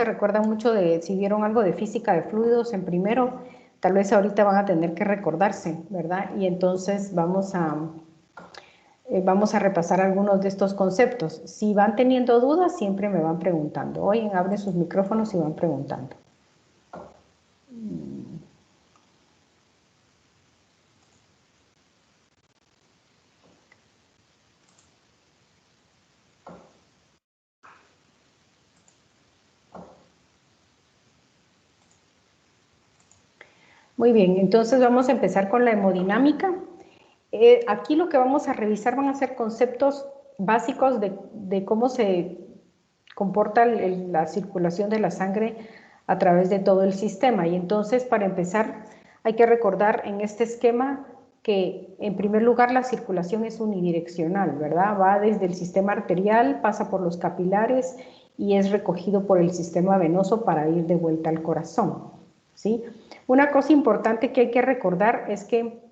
se recuerdan mucho de, si vieron algo de física de fluidos en primero, tal vez ahorita van a tener que recordarse, ¿verdad? Y entonces vamos a repasar algunos de estos conceptos. Si van teniendo dudas, siempre me van preguntando. Oyen, abren sus micrófonos y van preguntando. Muy bien, entonces vamos a empezar con la hemodinámica. Aquí lo que vamos a revisar van a ser conceptos básicos de cómo se comporta la circulación de la sangre a través de todo el sistema. Y entonces, para empezar, hay que recordar en este esquema que, en primer lugar, la circulación es unidireccional, ¿verdad? Va desde el sistema arterial, pasa por los capilares y es recogido por el sistema venoso para ir de vuelta al corazón, ¿sí? Una cosa importante que hay que recordar es que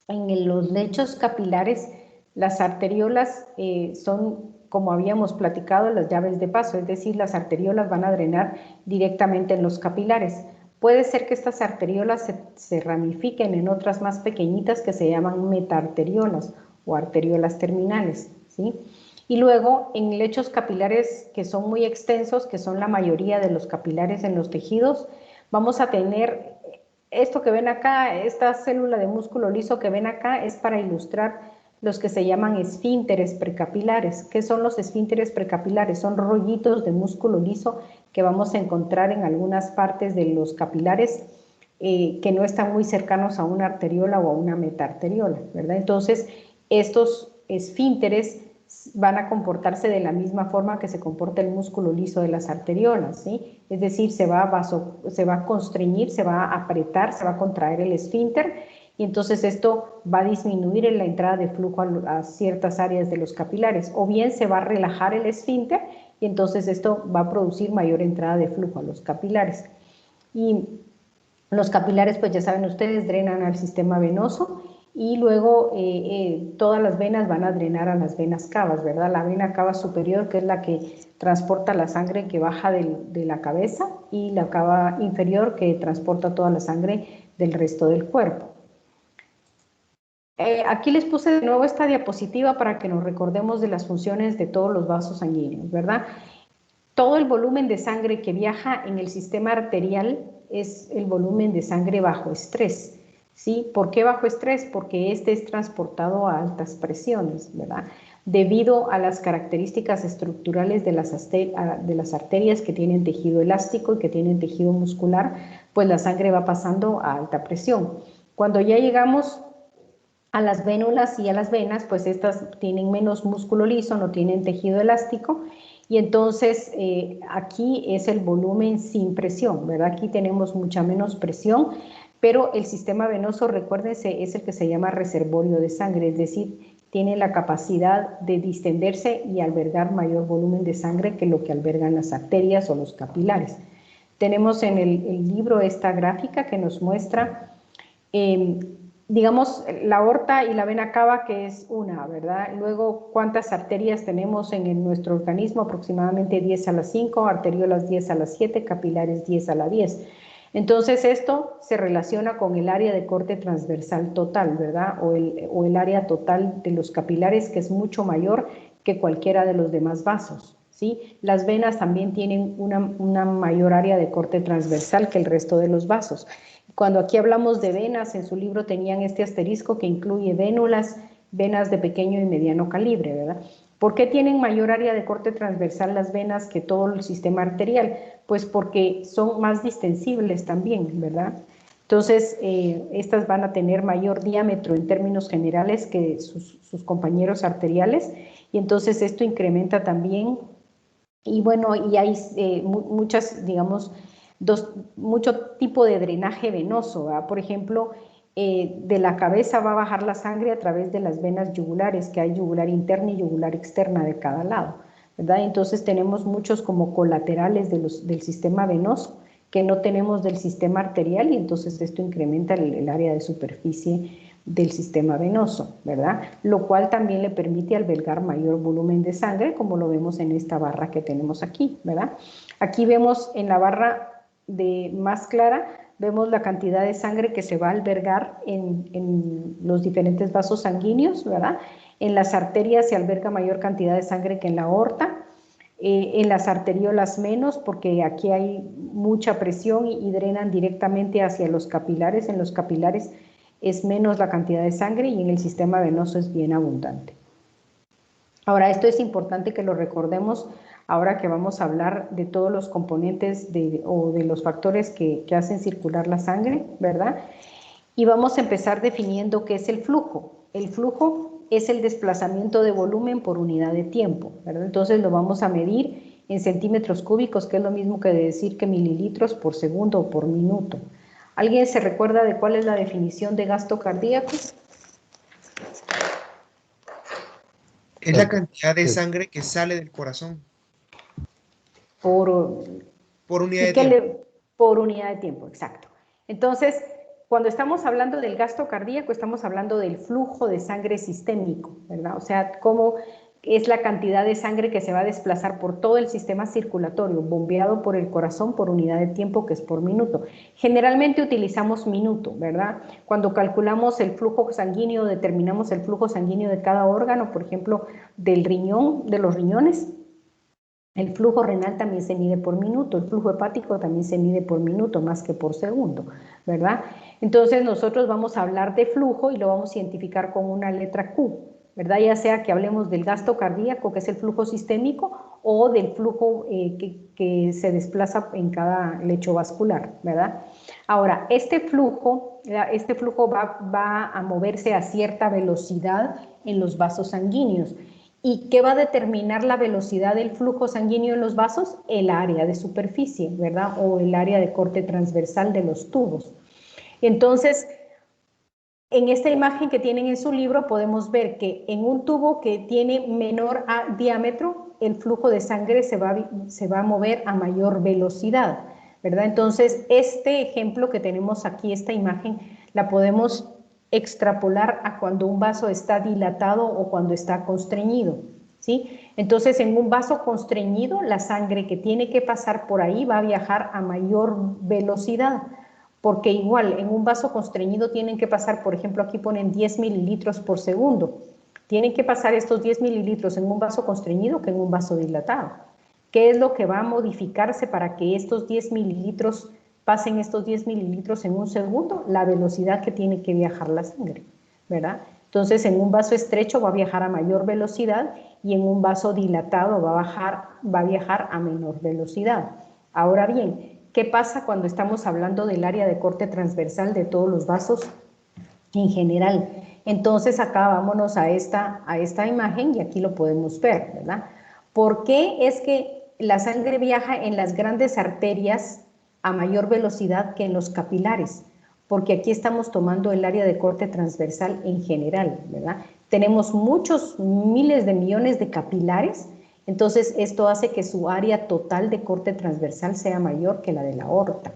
en los lechos capilares las arteriolas son, como habíamos platicado, las llaves de paso, es decir, las arteriolas van a drenar directamente en los capilares. Puede ser que estas arteriolas se ramifiquen en otras más pequeñitas que se llaman metaarteriolas o arteriolas terminales, ¿sí? Y luego en lechos capilares que son muy extensos, que son la mayoría de los capilares en los tejidos, vamos a tener esto que ven acá, esta célula de músculo liso que ven acá es para ilustrar los que se llaman esfínteres precapilares. ¿Qué son los esfínteres precapilares? Son rollitos de músculo liso que vamos a encontrar en algunas partes de los capilares que no están muy cercanos a una arteriola o a una metaarteriola, ¿verdad? Entonces, estos esfínteres van a comportarse de la misma forma que se comporta el músculo liso de las arteriolas, ¿sí? Es decir, se va a constreñir, se va a apretar, se va a contraer el esfínter y entonces esto va a disminuir en la entrada de flujo a ciertas áreas de los capilares, o bien se va a relajar el esfínter y entonces esto va a producir mayor entrada de flujo a los capilares. Y los capilares, pues ya saben ustedes, drenan al sistema venoso y luego todas las venas van a drenar a las venas cavas, ¿verdad? La vena cava superior, que es la que transporta la sangre que baja de la cabeza, y la cava inferior, que transporta toda la sangre del resto del cuerpo. Aquí les puse de nuevo esta diapositiva para que nos recordemos de las funciones de todos los vasos sanguíneos, ¿verdad? Todo el volumen de sangre que viaja en el sistema arterial es el volumen de sangre bajo estrés, ¿sí? ¿Por qué bajo estrés? Porque este es transportado a altas presiones, ¿verdad? Debido a las características estructurales de las arterias que tienen tejido elástico y que tienen tejido muscular, pues la sangre va pasando a alta presión. Cuando ya llegamos a las vénulas y a las venas, pues estas tienen menos músculo liso, no tienen tejido elástico, y entonces aquí es el volumen sin presión, ¿verdad? Aquí tenemos mucha menos presión, pero el sistema venoso, recuérdense, es el que se llama reservorio de sangre, es decir, tiene la capacidad de distenderse y albergar mayor volumen de sangre que lo que albergan las arterias o los capilares. Tenemos en el libro esta gráfica que nos muestra digamos, la aorta y la vena cava, que es una, ¿verdad? Luego, ¿cuántas arterias tenemos en nuestro organismo? Aproximadamente 10 a la 5, arteriolas 10 a la 7, capilares 10 a la 10. Entonces, esto se relaciona con el área de corte transversal total, ¿verdad? O el área total de los capilares, que es mucho mayor que cualquiera de los demás vasos, ¿sí? Las venas también tienen una mayor área de corte transversal que el resto de los vasos. Cuando aquí hablamos de venas, en su libro tenían este asterisco que incluye vénulas, venas de pequeño y mediano calibre, ¿verdad? ¿Por qué tienen mayor área de corte transversal las venas que todo el sistema arterial? Pues porque son más distensibles también, ¿verdad? Entonces, estas van a tener mayor diámetro en términos generales que sus compañeros arteriales, y entonces esto incrementa también, y bueno, y hay muchas, digamos, mucho tipo de drenaje venoso, ¿verdad? Por ejemplo, de la cabeza va a bajar la sangre a través de las venas yugulares, que hay yugular interna y yugular externa de cada lado, ¿verdad? Entonces tenemos muchos como colaterales del sistema venoso que no tenemos del sistema arterial, y entonces esto incrementa el área de superficie del sistema venoso, ¿verdad? Lo cual también le permite albergar mayor volumen de sangre, como lo vemos en esta barra que tenemos aquí, ¿verdad? Aquí vemos en la barra más clara, vemos la cantidad de sangre que se va a albergar en los diferentes vasos sanguíneos, ¿verdad? En las arterias se alberga mayor cantidad de sangre que en la aorta, en las arteriolas menos, porque aquí hay mucha presión y drenan directamente hacia los capilares. En los capilares es menos la cantidad de sangre y en el sistema venoso es bien abundante. Ahora, esto es importante que lo recordemos ahora que vamos a hablar de todos los componentes o de los factores que hacen circular la sangre, ¿verdad? Y vamos a empezar definiendo qué es el flujo. El flujo es el desplazamiento de volumen por unidad de tiempo, ¿verdad? Entonces lo vamos a medir en centímetros cúbicos, que es lo mismo que decir que mililitros por segundo o por minuto. ¿Alguien se recuerda de cuál es la definición de gasto cardíaco? Es la cantidad de sangre que sale del corazón Por unidad de tiempo. Por unidad de tiempo, exacto. Entonces, cuando estamos hablando del gasto cardíaco, estamos hablando del flujo de sangre sistémico, ¿verdad? O sea, cómo es la cantidad de sangre que se va a desplazar por todo el sistema circulatorio, bombeado por el corazón por unidad de tiempo, que es por minuto. Generalmente utilizamos minuto, ¿verdad? Cuando calculamos el flujo sanguíneo, determinamos el flujo sanguíneo de cada órgano, por ejemplo, del riñón, de los riñones. El flujo renal también se mide por minuto, el flujo hepático también se mide por minuto, más que por segundo, ¿verdad? Entonces nosotros vamos a hablar de flujo y lo vamos a identificar con una letra Q, ¿verdad? Ya sea que hablemos del gasto cardíaco, que es el flujo sistémico, o del flujo que se desplaza en cada lecho vascular, ¿verdad? Ahora, este flujo va a moverse a cierta velocidad en los vasos sanguíneos. ¿Y qué va a determinar la velocidad del flujo sanguíneo en los vasos? El área de superficie, ¿verdad? O el área de corte transversal de los tubos. Entonces, en esta imagen que tienen en su libro podemos ver que en un tubo que tiene menor diámetro, el flujo de sangre se va a mover a mayor velocidad, ¿verdad? Entonces, este ejemplo que tenemos aquí, esta imagen, la podemos extrapolar a cuando un vaso está dilatado o cuando está constreñido, ¿sí? Entonces, en un vaso constreñido, la sangre que tiene que pasar por ahí va a viajar a mayor velocidad, porque igual en un vaso constreñido tienen que pasar, por ejemplo, aquí ponen 10 mililitros por segundo. Tienen que pasar estos 10 mililitros en un vaso constreñido que en un vaso dilatado. ¿Qué es lo que va a modificarse para que estos 10 mililitros pasen estos 10 mililitros en un segundo? La velocidad que tiene que viajar la sangre, ¿verdad? Entonces, en un vaso estrecho va a viajar a mayor velocidad y en un vaso dilatado va a viajar a menor velocidad. Ahora bien, ¿qué pasa cuando estamos hablando del área de corte transversal de todos los vasos en general? Entonces acá vámonos a esta imagen y aquí lo podemos ver, ¿verdad? ¿Por qué es que la sangre viaja en las grandes arterias a mayor velocidad que en los capilares? Porque aquí estamos tomando el área de corte transversal en general, ¿verdad? Tenemos muchos miles de millones de capilares. Entonces, esto hace que su área total de corte transversal sea mayor que la de la aorta.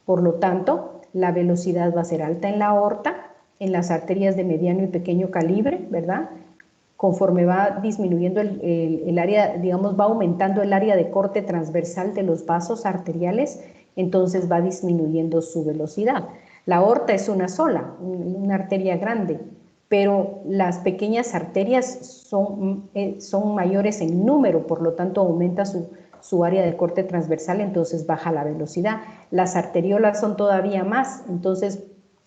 Por lo tanto, la velocidad va a ser alta en la aorta, en las arterias de mediano y pequeño calibre, ¿verdad? Conforme va disminuyendo el área, digamos, va aumentando el área de corte transversal de los vasos arteriales, entonces va disminuyendo su velocidad. La aorta es una sola, una arteria grande, pero las pequeñas arterias son mayores en número, por lo tanto aumenta su área de corte transversal, entonces baja la velocidad. Las arteriolas son todavía más, entonces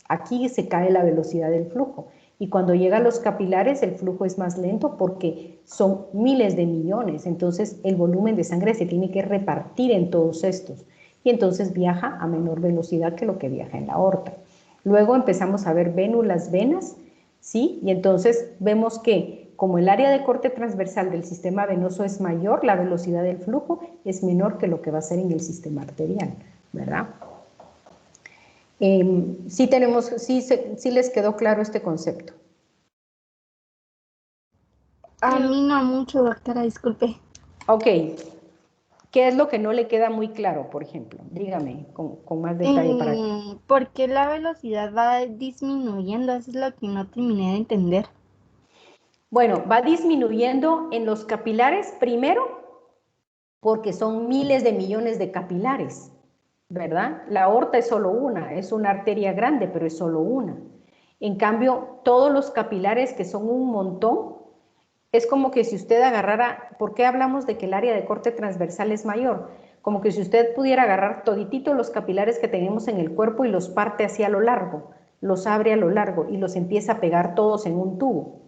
aquí se cae la velocidad del flujo. Y cuando llega a los capilares el flujo es más lento porque son miles de millones, entonces el volumen de sangre se tiene que repartir en todos estos y entonces viaja a menor velocidad que lo que viaja en la aorta. Luego empezamos a ver vénulas, venas, ¿sí? Y entonces vemos que como el área de corte transversal del sistema venoso es mayor, la velocidad del flujo es menor que lo que va a ser en el sistema arterial, ¿verdad? Sí les quedó claro este concepto. A mí no mucho, doctora, disculpe. Ok. ¿Qué es lo que no le queda muy claro, por ejemplo? Dígame con más detalle para... ¿Por qué la velocidad va disminuyendo? Eso es lo que no terminé de entender. Bueno, va disminuyendo en los capilares primero porque son miles de millones de capilares, ¿verdad? La aorta es solo una, es una arteria grande, pero es solo una. En cambio, todos los capilares, que son un montón, es como que si usted agarrara, ¿por qué hablamos de que el área de corte transversal es mayor? Como que si usted pudiera agarrar todititos los capilares que tenemos en el cuerpo y los parte hacia lo largo, los abre a lo largo y los empieza a pegar todos en un tubo.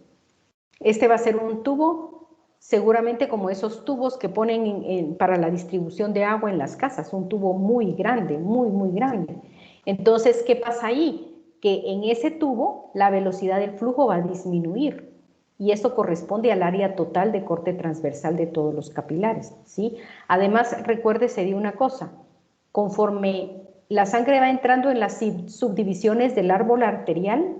Este va a ser un tubo, seguramente como esos tubos que ponen para la distribución de agua en las casas, un tubo muy grande, muy grande. Entonces, ¿qué pasa ahí? Que en ese tubo la velocidad del flujo va a disminuir y eso corresponde al área total de corte transversal de todos los capilares, ¿sí? Además, recuérdese de una cosa, conforme la sangre va entrando en las subdivisiones del árbol arterial,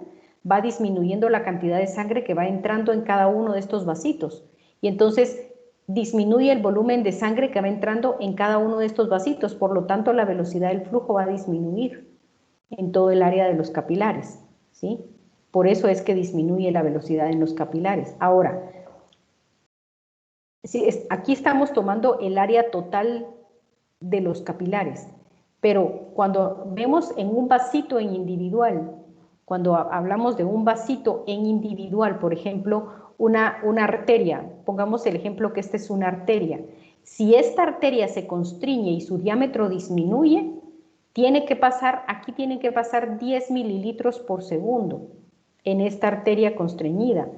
va disminuyendo la cantidad de sangre que va entrando en cada uno de estos vasitos. Y entonces disminuye el volumen de sangre que va entrando en cada uno de estos vasitos. Por lo tanto, la velocidad del flujo va a disminuir en todo el área de los capilares, ¿sí? Por eso es que disminuye la velocidad en los capilares. Ahora, aquí estamos tomando el área total de los capilares, pero cuando vemos en un vasito en individual, cuando hablamos de un vasito en individual, por ejemplo, una arteria, pongamos el ejemplo que esta es una arteria, si esta arteria se constriñe y su diámetro disminuye, aquí tienen que pasar 10 mililitros por segundo en esta arteria constreñida.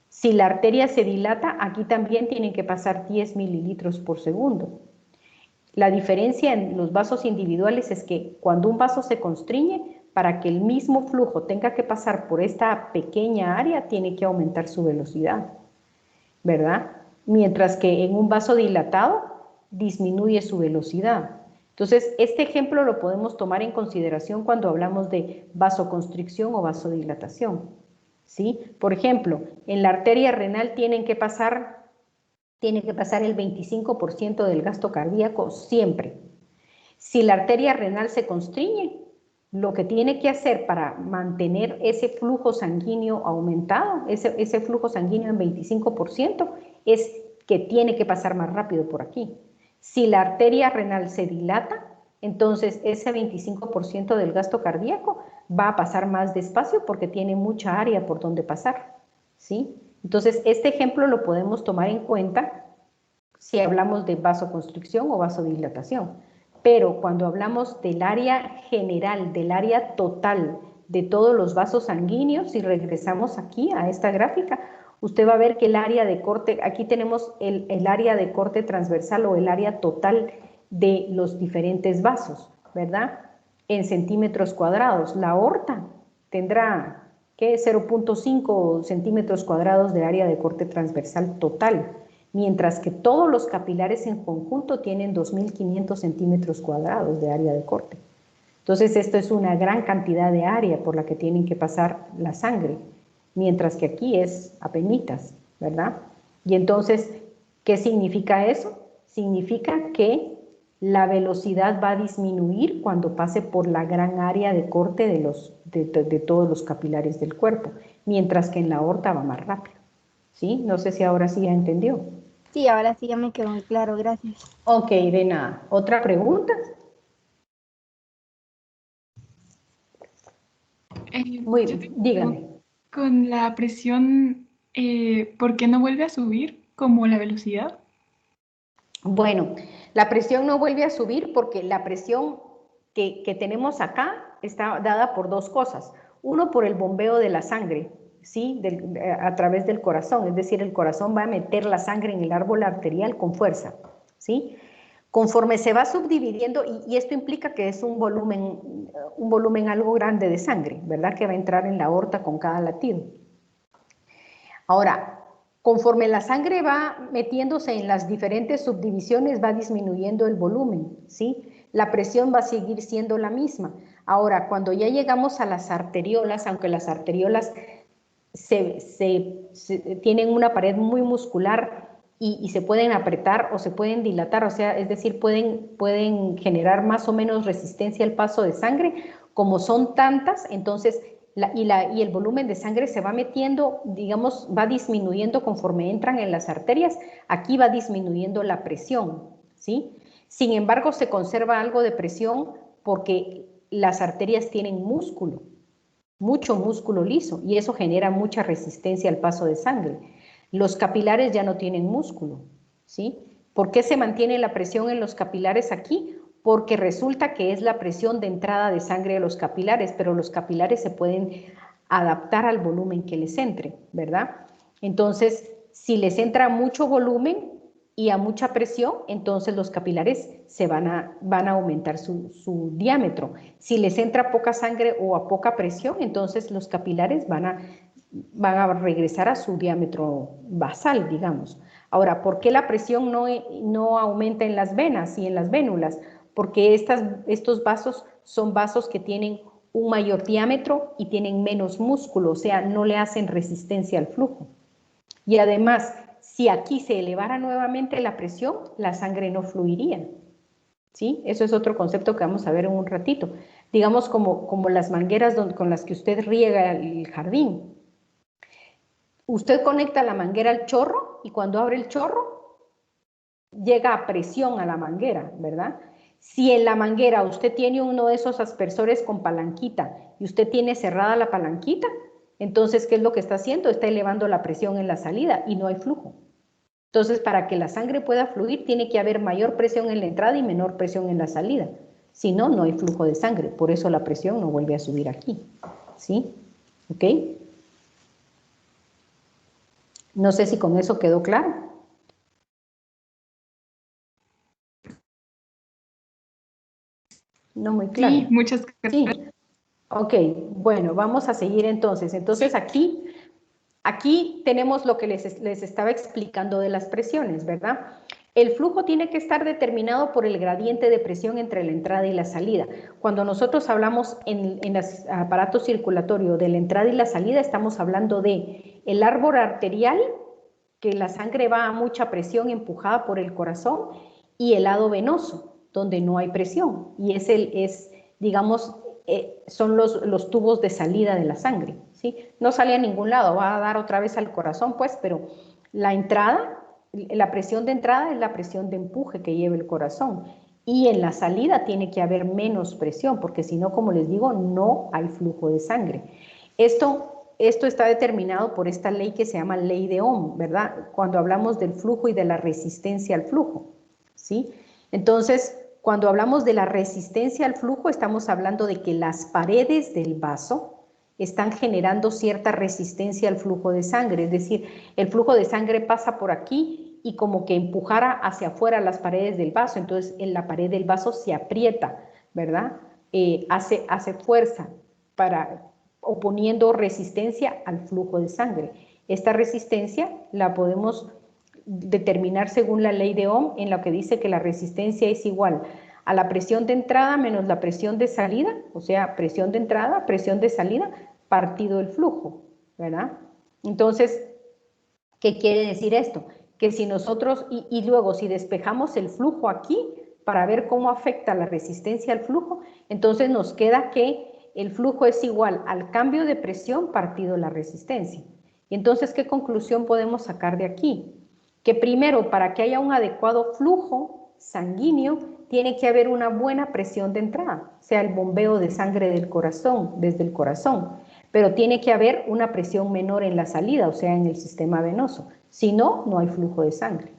Si la arteria se dilata, aquí también tienen que pasar 10 mililitros por segundo. La diferencia en los vasos individuales es que cuando un vaso se constriñe, para que el mismo flujo tenga que pasar por esta pequeña área, tiene que aumentar su velocidad, ¿verdad? Mientras que en un vaso dilatado, disminuye su velocidad. Entonces, este ejemplo lo podemos tomar en consideración cuando hablamos de vasoconstricción o vasodilatación, ¿sí? Por ejemplo, en la arteria renal tiene que pasar el 25% del gasto cardíaco siempre. Si la arteria renal se constriñe, lo que tiene que hacer para mantener ese flujo sanguíneo aumentado, ese flujo sanguíneo en 25%, es que tiene que pasar más rápido por aquí. Si la arteria renal se dilata, entonces ese 25% del gasto cardíaco va a pasar más despacio porque tiene mucha área por donde pasar, ¿sí? Entonces, este ejemplo lo podemos tomar en cuenta si hablamos de vasoconstricción o vasodilatación. Pero cuando hablamos del área general, del área total de todos los vasos sanguíneos, si regresamos aquí a esta gráfica, usted va a ver que el área de corte, aquí tenemos el área de corte transversal o el área total de los diferentes vasos, ¿verdad? En centímetros cuadrados. La aorta tendrá, ¿qué? 0.5 centímetros cuadrados de área de corte transversal total, mientras que todos los capilares en conjunto tienen 2.500 centímetros cuadrados de área de corte. Entonces, esto es una gran cantidad de área por la que tienen que pasar la sangre, mientras que aquí es apenitas, ¿verdad? Y entonces, ¿qué significa eso? Significa que la velocidad va a disminuir cuando pase por la gran área de corte de todos los capilares del cuerpo, mientras que en la aorta va más rápido, ¿sí? No sé si ahora sí ya entendió. Sí, ahora sí ya me quedó muy claro, gracias. Ok, de nada. ¿Otra pregunta? Muy Yo bien, tengo dígame. con la presión, ¿por qué no vuelve a subir como la velocidad? Bueno, la presión no vuelve a subir porque la presión que tenemos acá está dada por dos cosas. Uno, por el bombeo de la sangre, ¿sí? A través del corazón, es decir, el corazón va a meter la sangre en el árbol arterial con fuerza, ¿sí? Conforme se va subdividiendo, y esto implica que es un volumen algo grande de sangre, ¿verdad? Que va a entrar en la aorta con cada latido. Ahora, conforme la sangre va metiéndose en las diferentes subdivisiones, va disminuyendo el volumen, ¿sí? La presión va a seguir siendo la misma. Ahora, cuando ya llegamos a las arteriolas, aunque las arteriolas tienen una pared muy muscular, y se pueden apretar o se pueden dilatar, o sea, es decir, pueden generar más o menos resistencia al paso de sangre. Como son tantas, entonces y el volumen de sangre se va metiendo, digamos, va disminuyendo conforme entran en las arterias. Aquí va disminuyendo la presión, ¿sí? Sin embargo, se conserva algo de presión porque las arterias tienen músculo, mucho músculo liso, y eso genera mucha resistencia al paso de sangre. Los capilares ya no tienen músculo, ¿sí? ¿Por qué se mantiene la presión en los capilares aquí? Porque resulta que es la presión de entrada de sangre a los capilares, pero los capilares se pueden adaptar al volumen que les entre, ¿verdad? Entonces, si les entra mucho volumen y a mucha presión, entonces los capilares van a aumentar su diámetro. Si les entra poca sangre o a poca presión, entonces los capilares van a regresar a su diámetro basal, digamos. Ahora, ¿por qué la presión no aumenta en las venas y en las vénulas? Porque estos vasos son vasos que tienen un mayor diámetro y tienen menos músculo, o sea, no le hacen resistencia al flujo. Y además, si aquí se elevara nuevamente la presión, la sangre no fluiría, ¿sí? Eso es otro concepto que vamos a ver en un ratito. Digamos como las mangueras con las que usted riega el jardín. Usted conecta la manguera al chorro y cuando abre el chorro, llega a presión a la manguera, ¿verdad? Si en la manguera usted tiene uno de esos aspersores con palanquita y usted tiene cerrada la palanquita, entonces, ¿qué es lo que está haciendo? Está elevando la presión en la salida y no hay flujo. Entonces, para que la sangre pueda fluir, tiene que haber mayor presión en la entrada y menor presión en la salida. Si no, no hay flujo de sangre. Por eso la presión no vuelve a subir aquí. ¿Sí? ¿Ok? No sé si con eso quedó claro. No muy claro. Sí, muchas gracias. Sí. Ok, bueno, vamos a seguir entonces. Entonces aquí tenemos lo que les estaba explicando de las presiones, ¿verdad? El flujo tiene que estar determinado por el gradiente de presión entre la entrada y la salida. Cuando nosotros hablamos en los aparatos circulatorios de la entrada y la salida, estamos hablando de el árbol arterial, que la sangre va a mucha presión empujada por el corazón, y el lado venoso, donde no hay presión, y digamos, son los tubos de salida de la sangre, ¿sí? No sale a ningún lado, va a dar otra vez al corazón, pues, pero la entrada, la presión de entrada es la presión de empuje que lleva el corazón, y en la salida tiene que haber menos presión, porque si no, como les digo, no hay flujo de sangre. Esto está determinado por esta ley que se llama ley de Ohm, ¿verdad? Cuando hablamos del flujo y de la resistencia al flujo, ¿sí? Entonces, cuando hablamos de la resistencia al flujo, estamos hablando de que las paredes del vaso están generando cierta resistencia al flujo de sangre, es decir, el flujo de sangre pasa por aquí y como que empujara hacia afuera las paredes del vaso, entonces en la pared del vaso se aprieta, ¿verdad? Hace fuerza oponiendo resistencia al flujo de sangre. Esta resistencia la podemos determinar según la ley de Ohm, en lo que dice que la resistencia es igual a la presión de entrada menos la presión de salida, o sea, presión de entrada, presión de salida, partido el flujo, ¿verdad? Entonces, ¿qué quiere decir esto? Que si nosotros, y luego si despejamos el flujo aquí, para ver cómo afecta la resistencia al flujo, entonces nos queda que el flujo es igual al cambio de presión partido la resistencia. Y entonces, ¿qué conclusión podemos sacar de aquí? Que primero, para que haya un adecuado flujo sanguíneo, tiene que haber una buena presión de entrada, o sea, el bombeo de sangre del corazón, desde el corazón, pero tiene que haber una presión menor en la salida, o sea, en el sistema venoso. Si no, no hay flujo de sangre.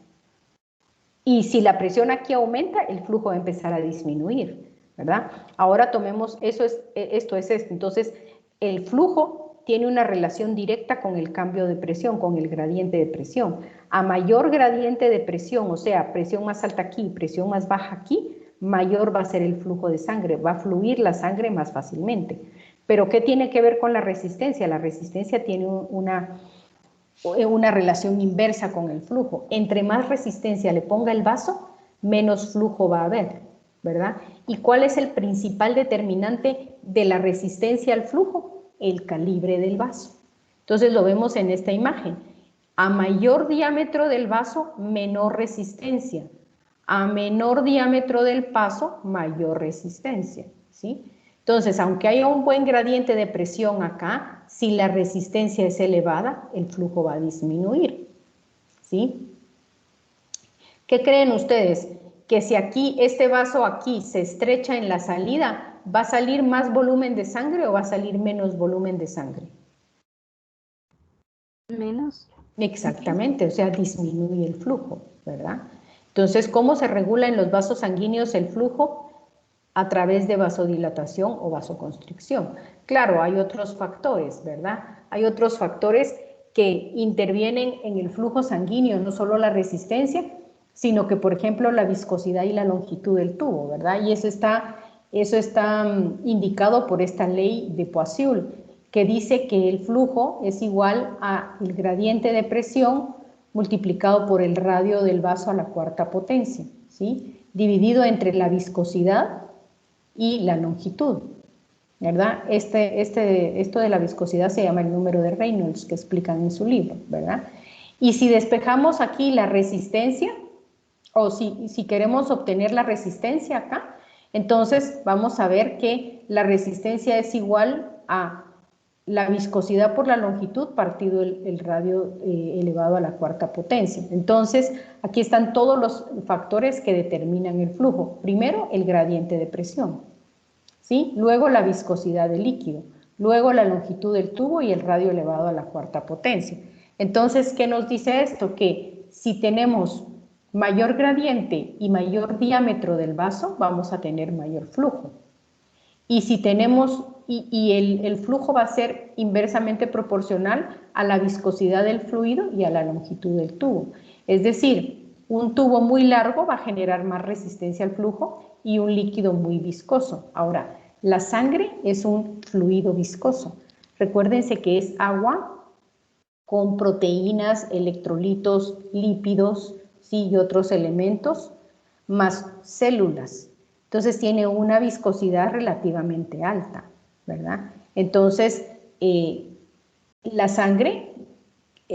Y si la presión aquí aumenta, el flujo va a empezar a disminuir, ¿verdad? Ahora tomemos, esto es esto. Entonces, el flujo tiene una relación directa con el cambio de presión, con el gradiente de presión. A mayor gradiente de presión, o sea, presión más alta aquí, presión más baja aquí, mayor va a ser el flujo de sangre, va a fluir la sangre más fácilmente. Pero ¿qué tiene que ver con la resistencia? La resistencia tiene una relación inversa con el flujo. Entre más resistencia le ponga el vaso, menos flujo va a haber, ¿verdad? ¿Y cuál es el principal determinante de la resistencia al flujo? El calibre del vaso. Entonces lo vemos en esta imagen. A mayor diámetro del vaso, menor resistencia. A menor diámetro del paso, mayor resistencia, ¿sí? Entonces, aunque haya un buen gradiente de presión acá, si la resistencia es elevada, el flujo va a disminuir, ¿sí? ¿Qué creen ustedes? Que si aquí, este vaso aquí se estrecha en la salida, ¿va a salir más volumen de sangre o va a salir menos volumen de sangre? Menos. Exactamente, o sea, disminuye el flujo, ¿verdad? Entonces, ¿cómo se regula en los vasos sanguíneos el flujo? A través de vasodilatación o vasoconstricción. Claro, hay otros factores, ¿verdad? Hay otros factores que intervienen en el flujo sanguíneo, no solo la resistencia, sino que, por ejemplo, la viscosidad y la longitud del tubo, ¿verdad? Y eso está indicado por esta ley de Poiseuille, que dice que el flujo es igual al gradiente de presión multiplicado por el radio del vaso a la cuarta potencia, ¿sí? Dividido entre la viscosidad y la longitud, ¿verdad? Esto de la viscosidad se llama el número de Reynolds, que explican en su libro, ¿verdad? Y si despejamos aquí la resistencia, o si queremos obtener la resistencia acá, entonces vamos a ver que la resistencia es igual a la viscosidad por la longitud partido el radio elevado a la cuarta potencia. Entonces, aquí están todos los factores que determinan el flujo. Primero, el gradiente de presión, ¿sí? Luego, la viscosidad del líquido. Luego, la longitud del tubo y el radio elevado a la cuarta potencia. Entonces, ¿qué nos dice esto? Que si tenemos mayor gradiente y mayor diámetro del vaso, vamos a tener mayor flujo. Y si tenemos, el flujo va a ser inversamente proporcional a la viscosidad del fluido y a la longitud del tubo. Es decir, un tubo muy largo va a generar más resistencia al flujo y un líquido muy viscoso. Ahora, la sangre es un fluido viscoso. Recuérdense que es agua con proteínas, electrolitos, lípidos, ¿sí? Y otros elementos, más células. Entonces tiene una viscosidad relativamente alta, ¿verdad? Entonces, la sangre,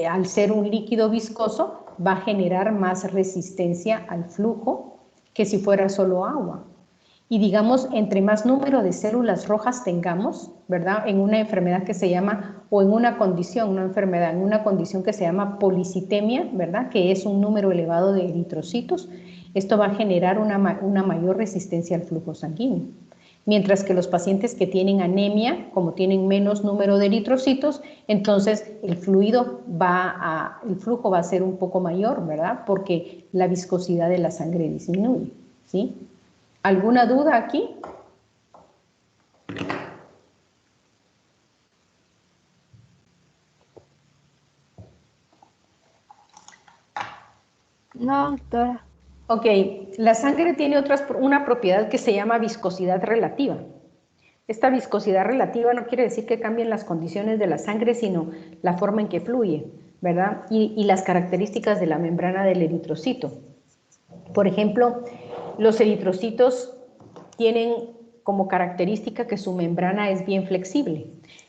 al ser un líquido viscoso, va a generar más resistencia al flujo que si fuera solo agua. Y digamos, entre más número de células rojas tengamos, ¿verdad? En una enfermedad que se llama, o en una condición, no enfermedad, en una condición que se llama policitemia, ¿verdad? Que es un número elevado de eritrocitos. Esto va a generar una mayor resistencia al flujo sanguíneo. Mientras que los pacientes que tienen anemia, como tienen menos número de eritrocitos, entonces el flujo va a ser un poco mayor, ¿verdad? Porque la viscosidad de la sangre disminuye, ¿sí? ¿Alguna duda aquí? No, doctora. Ok, la sangre tiene una propiedad que se llama viscosidad relativa. Esta viscosidad relativa no quiere decir que cambien las condiciones de la sangre, sino la forma en que fluye, ¿verdad? Y las características de la membrana del eritrocito. Por ejemplo, los eritrocitos tienen como característica que su membrana es bien flexible,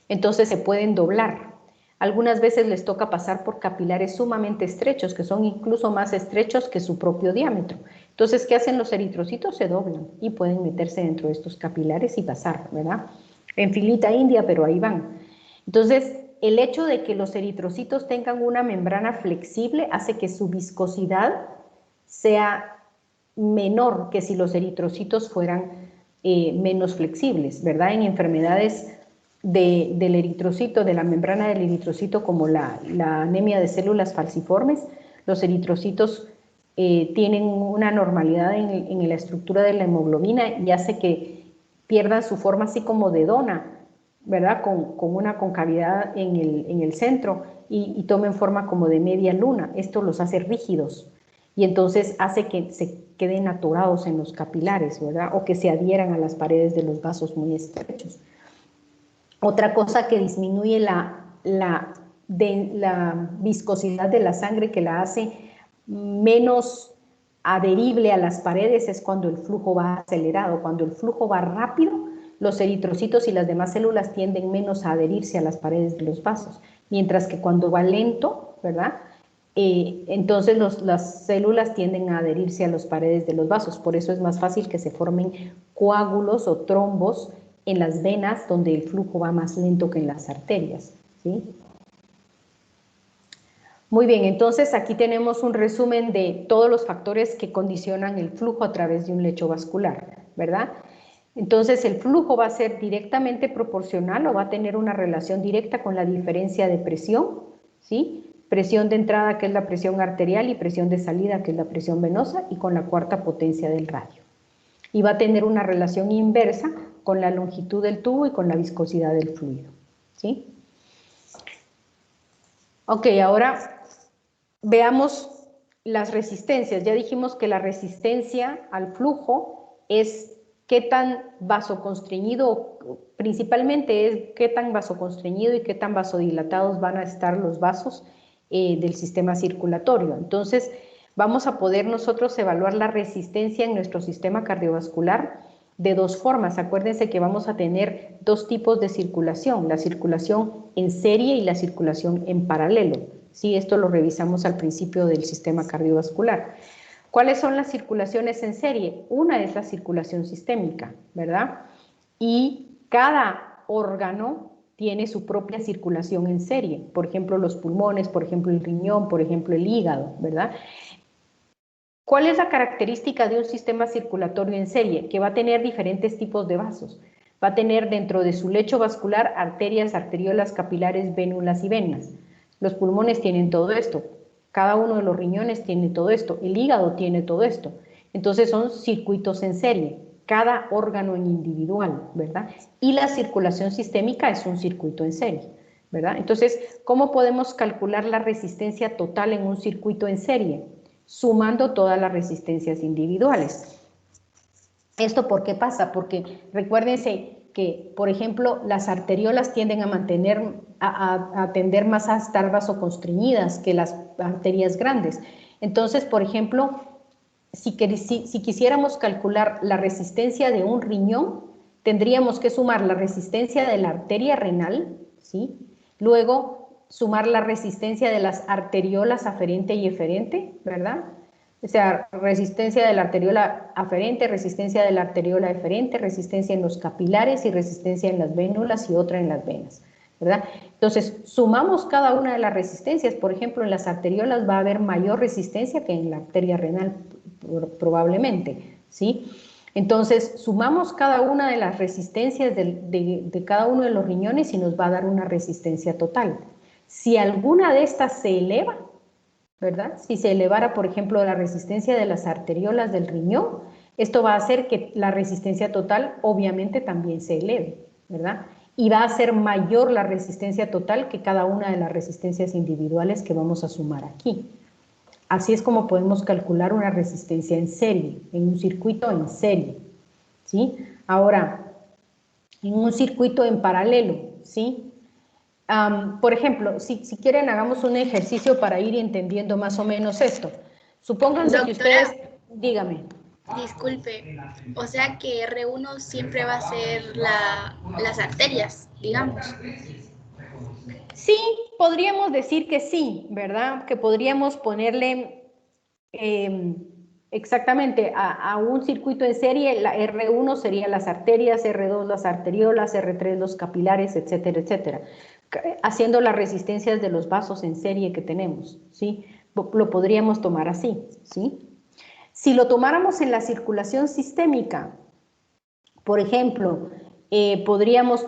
entonces se pueden doblar. Algunas veces les toca pasar por capilares sumamente estrechos, que son incluso más estrechos que su propio diámetro. Entonces, ¿qué hacen los eritrocitos? Se doblan y pueden meterse dentro de estos capilares y pasar, ¿verdad? En filita india, pero ahí van. Entonces, el hecho de que los eritrocitos tengan una membrana flexible hace que su viscosidad sea menor que si los eritrocitos fueran menos flexibles, ¿verdad? En enfermedades del eritrocito, de la membrana del eritrocito, como la anemia de células falciformes, los eritrocitos tienen una normalidad en la estructura de la hemoglobina y hace que pierdan su forma así como de dona, ¿verdad? Con una concavidad en el centro y tomen forma como de media luna. Esto los hace rígidos y entonces hace que se queden atorados en los capilares, ¿verdad? O que se adhieran a las paredes de los vasos muy estrechos. Otra cosa que disminuye la viscosidad de la sangre, que la hace menos adherible a las paredes, es cuando el flujo va acelerado. Cuando el flujo va rápido, los eritrocitos y las demás células tienden menos a adherirse a las paredes de los vasos, mientras que cuando va lento, ¿verdad? entonces las células tienden a adherirse a las paredes de los vasos, por eso es más fácil que se formen coágulos o trombos en las venas donde el flujo va más lento que en las arterias, ¿sí? Muy bien, entonces aquí tenemos un resumen de todos los factores que condicionan el flujo a través de un lecho vascular, ¿verdad? Entonces el flujo va a ser directamente proporcional o va a tener una relación directa con la diferencia de presión, ¿sí? Presión de entrada, que es la presión arterial, y presión de salida, que es la presión venosa, y con la cuarta potencia del radio. Y va a tener una relación inversa con la longitud del tubo y con la viscosidad del fluido, ¿sí? Ok, ahora veamos las resistencias. Ya dijimos que la resistencia al flujo es qué tan vasoconstreñido, principalmente es qué tan vasoconstreñido y qué tan vasodilatados van a estar los vasos del sistema circulatorio. Entonces, vamos a poder nosotros evaluar la resistencia en nuestro sistema cardiovascular de dos formas. Acuérdense que vamos a tener dos tipos de circulación, la circulación en serie y la circulación en paralelo. Sí, esto lo revisamos al principio del sistema cardiovascular. ¿Cuáles son las circulaciones en serie? Una es la circulación sistémica, ¿verdad? Y cada órgano tiene su propia circulación en serie. Por ejemplo, los pulmones, por ejemplo, el riñón, por ejemplo, el hígado, ¿verdad? ¿Cuál es la característica de un sistema circulatorio en serie? Que va a tener diferentes tipos de vasos. Va a tener dentro de su lecho vascular arterias, arteriolas, capilares, vénulas y venas. Los pulmones tienen todo esto. Cada uno de los riñones tiene todo esto. El hígado tiene todo esto. Entonces son circuitos en serie. Cada órgano en individual, ¿verdad? Y la circulación sistémica es un circuito en serie, ¿verdad? Entonces, ¿cómo podemos calcular la resistencia total en un circuito en serie? Sumando todas las resistencias individuales. ¿Esto por qué pasa? Porque recuérdense que, por ejemplo, las arteriolas tienden a tender más a estar vasoconstreñidas que las arterias grandes. Entonces, por ejemplo, si quisiéramos calcular la resistencia de un riñón, tendríamos que sumar la resistencia de la arteria renal, ¿sí? Luego sumar la resistencia de las arteriolas aferente y eferente, ¿verdad? O sea, resistencia de la arteriola aferente, resistencia de la arteriola eferente, resistencia en los capilares y resistencia en las vénulas y otra en las venas, ¿verdad? Entonces, sumamos cada una de las resistencias. Por ejemplo, en las arteriolas va a haber mayor resistencia que en la arteria renal, probablemente, ¿sí? Entonces, sumamos cada una de las resistencias de cada uno de los riñones y nos va a dar una resistencia total. Si alguna de estas se eleva, ¿verdad? Si se elevara, por ejemplo, la resistencia de las arteriolas del riñón, esto va a hacer que la resistencia total obviamente también se eleve, ¿verdad? Y va a ser mayor la resistencia total que cada una de las resistencias individuales que vamos a sumar aquí. Así es como podemos calcular una resistencia en serie, en un circuito en serie, ¿sí? Ahora, en un circuito en paralelo, ¿sí? Por ejemplo, si quieren hagamos un ejercicio para ir entendiendo más o menos esto. Supónganse que ustedes, dígame. Disculpe, o sea que R1 siempre va a ser las arterias, digamos. Sí, podríamos decir que sí, ¿verdad? Que podríamos ponerle exactamente a un circuito en serie, la R1 serían las arterias, R2 las arteriolas, R3 los capilares, etcétera, etcétera, haciendo las resistencias de los vasos en serie que tenemos, ¿sí? Lo podríamos tomar así, ¿sí? Si lo tomáramos en la circulación sistémica, por ejemplo, podríamos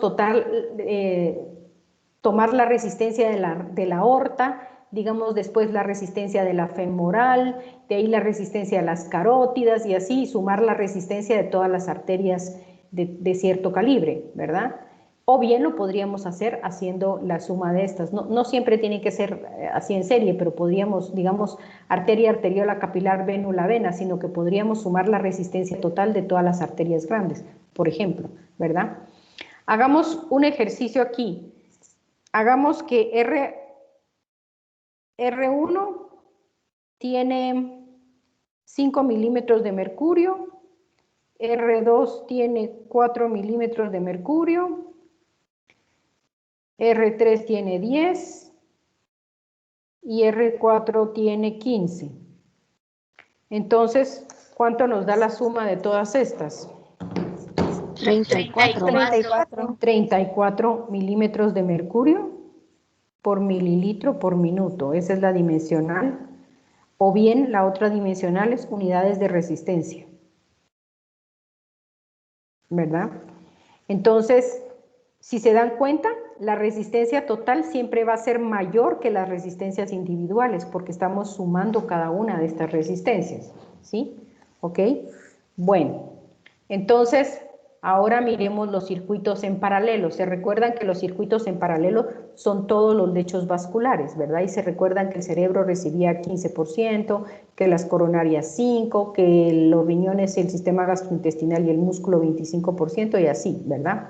tomar la resistencia de la aorta, digamos después la resistencia de la femoral, de ahí la resistencia de las carótidas y así sumar la resistencia de todas las arterias de cierto calibre, ¿verdad? O bien lo podríamos hacer haciendo la suma de estas. No siempre tiene que ser así en serie, pero podríamos, digamos, arteria, arteriola, capilar, vénula, vena, sino que podríamos sumar la resistencia total de todas las arterias grandes, por ejemplo, ¿verdad? Hagamos un ejercicio aquí. Hagamos que R1 tiene 5 milímetros de mercurio, R2 tiene 4 milímetros de mercurio, R3 tiene 10, y R4 tiene 15. Entonces, ¿cuánto nos da la suma de todas estas? 34. 34 milímetros de mercurio por mililitro por minuto. Esa es la dimensional. O bien la otra dimensional es unidades de resistencia. ¿Verdad? Entonces, si se dan cuenta, la resistencia total siempre va a ser mayor que las resistencias individuales porque estamos sumando cada una de estas resistencias. ¿Sí? ¿Ok? Bueno, entonces, ahora miremos los circuitos en paralelo. Se recuerdan que los circuitos en paralelo son todos los lechos vasculares, ¿verdad? Y se recuerdan que el cerebro recibía 15%, que las coronarias 5%, que los riñones, el sistema gastrointestinal y el músculo 25% y así, ¿verdad?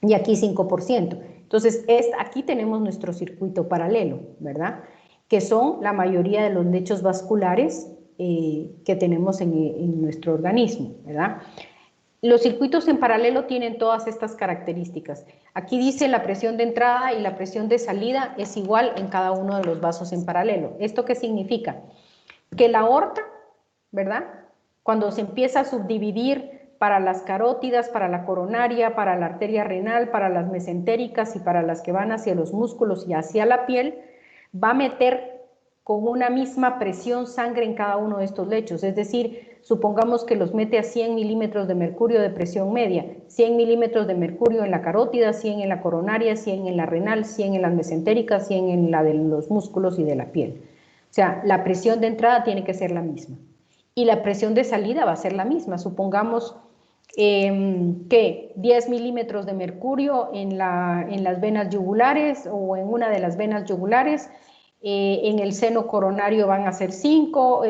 Y aquí 5%. Entonces, aquí tenemos nuestro circuito paralelo, ¿verdad? Que son la mayoría de los lechos vasculares que tenemos en nuestro organismo, ¿verdad? Los circuitos en paralelo tienen todas estas características. Aquí dice la presión de entrada y la presión de salida es igual en cada uno de los vasos en paralelo. ¿Esto qué significa? Que la aorta, ¿verdad? Cuando se empieza a subdividir para las carótidas, para la coronaria, para la arteria renal, para las mesentéricas y para las que van hacia los músculos y hacia la piel, va a meter con una misma presión sangre en cada uno de estos lechos, es decir, supongamos que los mete a 100 milímetros de mercurio de presión media, 100 milímetros de mercurio en la carótida, 100 en la coronaria, 100 en la renal, 100 en las mesentéricas, 100 en la de los músculos y de la piel. O sea, la presión de entrada tiene que ser la misma y la presión de salida va a ser la misma. Supongamos que 10 milímetros de mercurio en las venas yugulares o en una de las venas yugulares, en el seno coronario van a ser 5,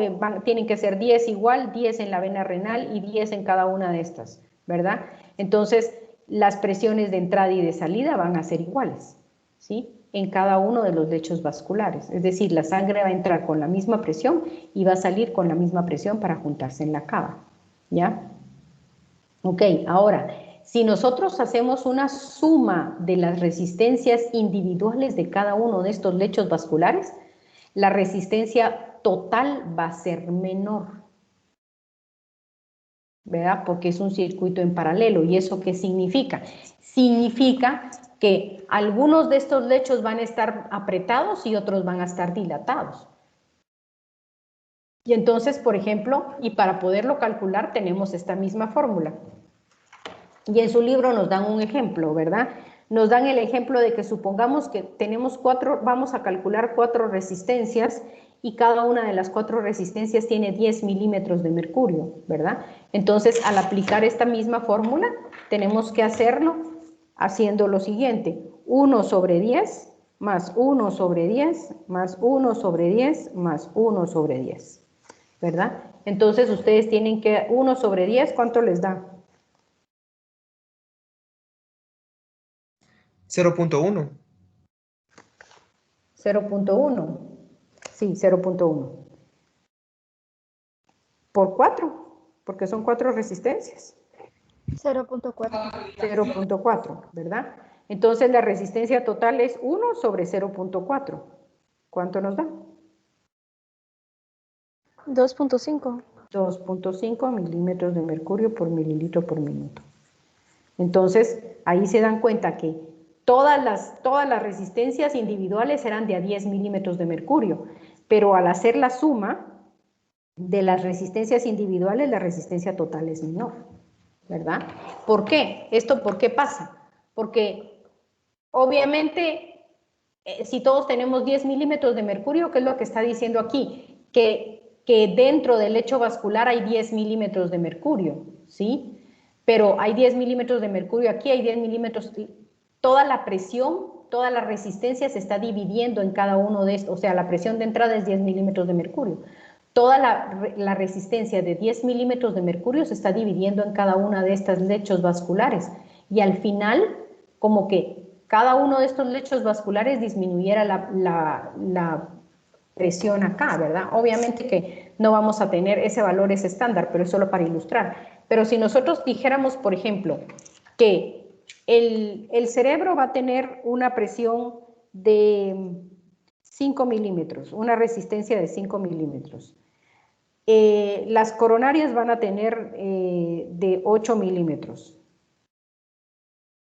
tienen que ser 10 igual, 10 en la vena renal y 10 en cada una de estas, ¿verdad? Entonces, las presiones de entrada y de salida van a ser iguales, ¿sí? En cada uno de los lechos vasculares, es decir, la sangre va a entrar con la misma presión y va a salir con la misma presión para juntarse en la cava, ¿ya? Ok, ahora, si nosotros hacemos una suma de las resistencias individuales de cada uno de estos lechos vasculares, la resistencia total va a ser menor, ¿verdad? Porque es un circuito en paralelo. ¿Y eso qué significa? Significa que algunos de estos lechos van a estar apretados y otros van a estar dilatados. Y entonces, por ejemplo, y para poderlo calcular tenemos esta misma fórmula. Y en su libro nos dan un ejemplo, ¿verdad? Nos dan el ejemplo de que supongamos que tenemos vamos a calcular 4 resistencias y cada una de las 4 resistencias tiene 10 milímetros de mercurio, ¿verdad? Entonces, al aplicar esta misma fórmula, tenemos que hacerlo haciendo lo siguiente: 1 sobre 10 más 1 sobre 10 más 1 sobre 10 más 1 sobre 10, ¿verdad? Entonces, ustedes tienen que 1 sobre 10, ¿cuánto les da? 0.1. 0.1. Sí, 0.1. Por 4, porque son 4 resistencias. 0.4. 0.4, ¿verdad? Entonces la resistencia total es 1 sobre 0.4. ¿Cuánto nos da? 2.5. 2.5 milímetros de mercurio por mililitro por minuto. Entonces, ahí se dan cuenta que todas las resistencias individuales eran de a 10 milímetros de mercurio, pero al hacer la suma de las resistencias individuales, la resistencia total es menor, ¿verdad? ¿Por qué? ¿Esto por qué pasa? Porque obviamente, si todos tenemos 10 milímetros de mercurio, ¿qué es lo que está diciendo aquí? Que dentro del lecho vascular hay 10 milímetros de mercurio, ¿sí? Pero hay 10 milímetros de mercurio aquí, hay 10 milímetros, toda la presión, toda la resistencia se está dividiendo en cada uno de estos, o sea, la presión de entrada es 10 milímetros de mercurio. Toda la resistencia de 10 milímetros de mercurio se está dividiendo en cada una de estas lechos vasculares y al final, como que cada uno de estos lechos vasculares disminuyera la presión acá, ¿verdad? Obviamente que no vamos a tener ese valor, ese estándar, pero es solo para ilustrar. Pero si nosotros dijéramos, por ejemplo, que el cerebro va a tener una presión de 5 milímetros, una resistencia de 5 milímetros. Las coronarias van a tener de 8 milímetros.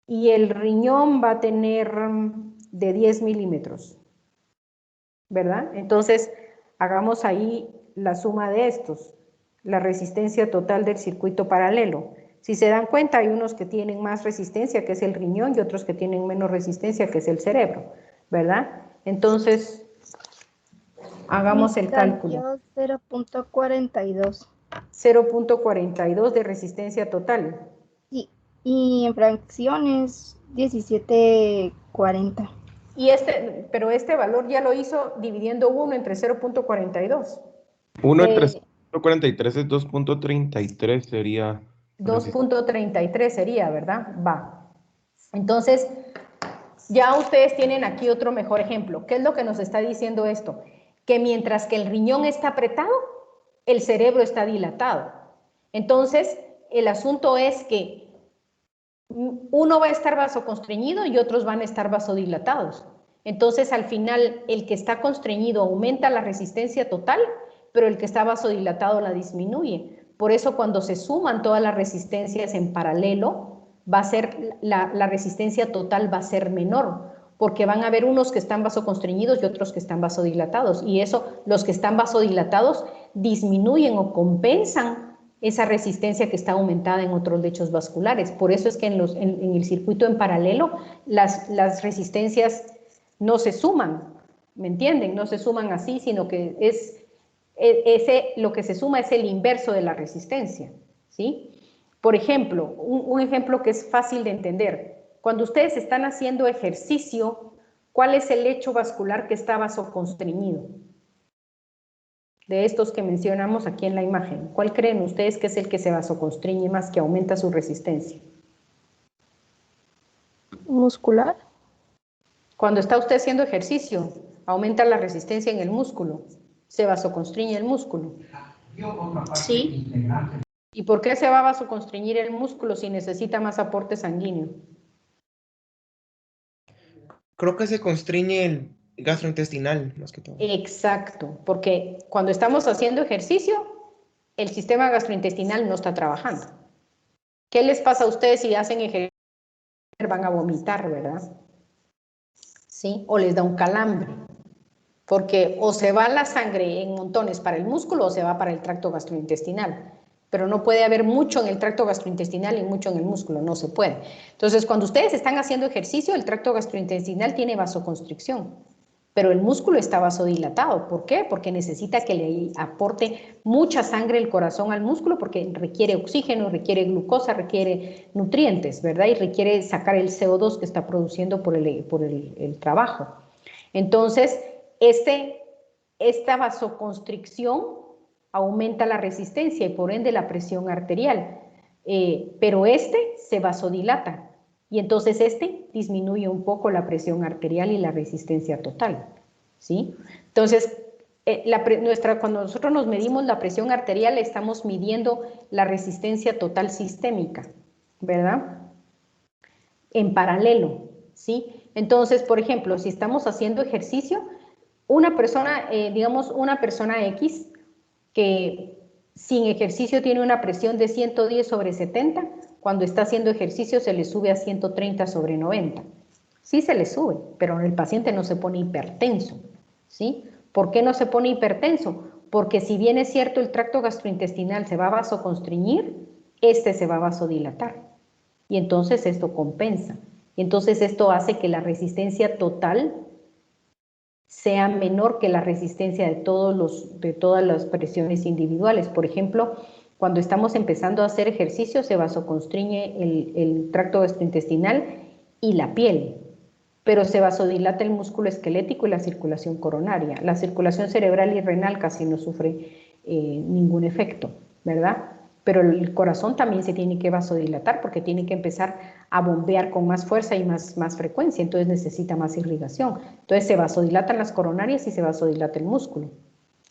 Y el riñón va a tener de 10 milímetros. ¿Verdad? Entonces, hagamos ahí la suma de estos. La resistencia total del circuito paralelo. Si se dan cuenta, hay unos que tienen más resistencia, que es el riñón, y otros que tienen menos resistencia, que es el cerebro. ¿Verdad? Entonces, hagamos el cálculo. 0.42. 0.42 de resistencia total. Sí, y en fracciones 1740. Pero este valor ya lo hizo dividiendo 1 entre 0.42. 1 entre 0.43 es 2.33 sería. 2.33 sería, ¿verdad? Va. Entonces, ya ustedes tienen aquí otro mejor ejemplo. ¿Qué es lo que nos está diciendo esto? Que mientras que el riñón está apretado, el cerebro está dilatado. Entonces, el asunto es que uno va a estar vasoconstreñido y otros van a estar vasodilatados. Entonces, al final, el que está constreñido aumenta la resistencia total, pero el que está vasodilatado la disminuye. Por eso, cuando se suman todas las resistencias en paralelo, va a ser la resistencia total va a ser menor, porque van a haber unos que están vasoconstreñidos y otros que están vasodilatados. Y eso, los que están vasodilatados disminuyen o compensan esa resistencia que está aumentada en otros lechos vasculares. Por eso es que en el circuito en paralelo las resistencias no se suman, ¿me entienden? No se suman así, sino que lo que se suma es el inverso de la resistencia, ¿sí? Por ejemplo, un ejemplo que es fácil de entender. Cuando ustedes están haciendo ejercicio, ¿cuál es el lecho vascular que está vasoconstreñido? De estos que mencionamos aquí en la imagen, ¿cuál creen ustedes que es el que se vasoconstriñe más, que aumenta su resistencia? ¿Muscular? Cuando está usted haciendo ejercicio, aumenta la resistencia en el músculo, se vasoconstriñe el músculo. Sí. ¿Y por qué se va a vasoconstriñir el músculo si necesita más aporte sanguíneo? Creo que se constriñe el gastrointestinal, más que todo. Exacto, porque cuando estamos haciendo ejercicio, el sistema gastrointestinal no está trabajando. ¿Qué les pasa a ustedes si hacen ejercicio? Van a vomitar, ¿verdad? ¿Sí? O les da un calambre, porque o se va la sangre en montones para el músculo o se va para el tracto gastrointestinal, pero no puede haber mucho en el tracto gastrointestinal y mucho en el músculo, no se puede. Entonces, cuando ustedes están haciendo ejercicio, el tracto gastrointestinal tiene vasoconstricción, pero el músculo está vasodilatado. ¿Por qué? Porque necesita que le aporte mucha sangre el corazón al músculo, porque requiere oxígeno, requiere glucosa, requiere nutrientes, ¿verdad? Y requiere sacar el CO2 que está produciendo por el trabajo. Entonces, esta vasoconstricción aumenta la resistencia y por ende la presión arterial, pero se vasodilata. Y entonces disminuye un poco la presión arterial y la resistencia total, ¿sí? Entonces, cuando nosotros nos medimos la presión arterial, estamos midiendo la resistencia total sistémica, ¿verdad? En paralelo, ¿sí? Entonces, por ejemplo, si estamos haciendo ejercicio, una persona, digamos, una persona X que sin ejercicio tiene una presión de 110/70, cuando está haciendo ejercicio se le sube a 130/90. Sí se le sube, pero el paciente no se pone hipertenso, ¿sí? ¿Por qué no se pone hipertenso? Porque si bien es cierto el tracto gastrointestinal se va a vasoconstriñir, se va a vasodilatar. Y entonces esto compensa. Y entonces esto hace que la resistencia total sea menor que la resistencia de todas las presiones individuales. Por ejemplo, cuando estamos empezando a hacer ejercicio, se vasoconstriñe el tracto gastrointestinal y la piel, pero se vasodilata el músculo esquelético y la circulación coronaria. La circulación cerebral y renal casi no sufre ningún efecto, ¿verdad? Pero el corazón también se tiene que vasodilatar porque tiene que empezar a bombear con más fuerza y más frecuencia, entonces necesita más irrigación. Entonces se vasodilatan las coronarias y se vasodilata el músculo,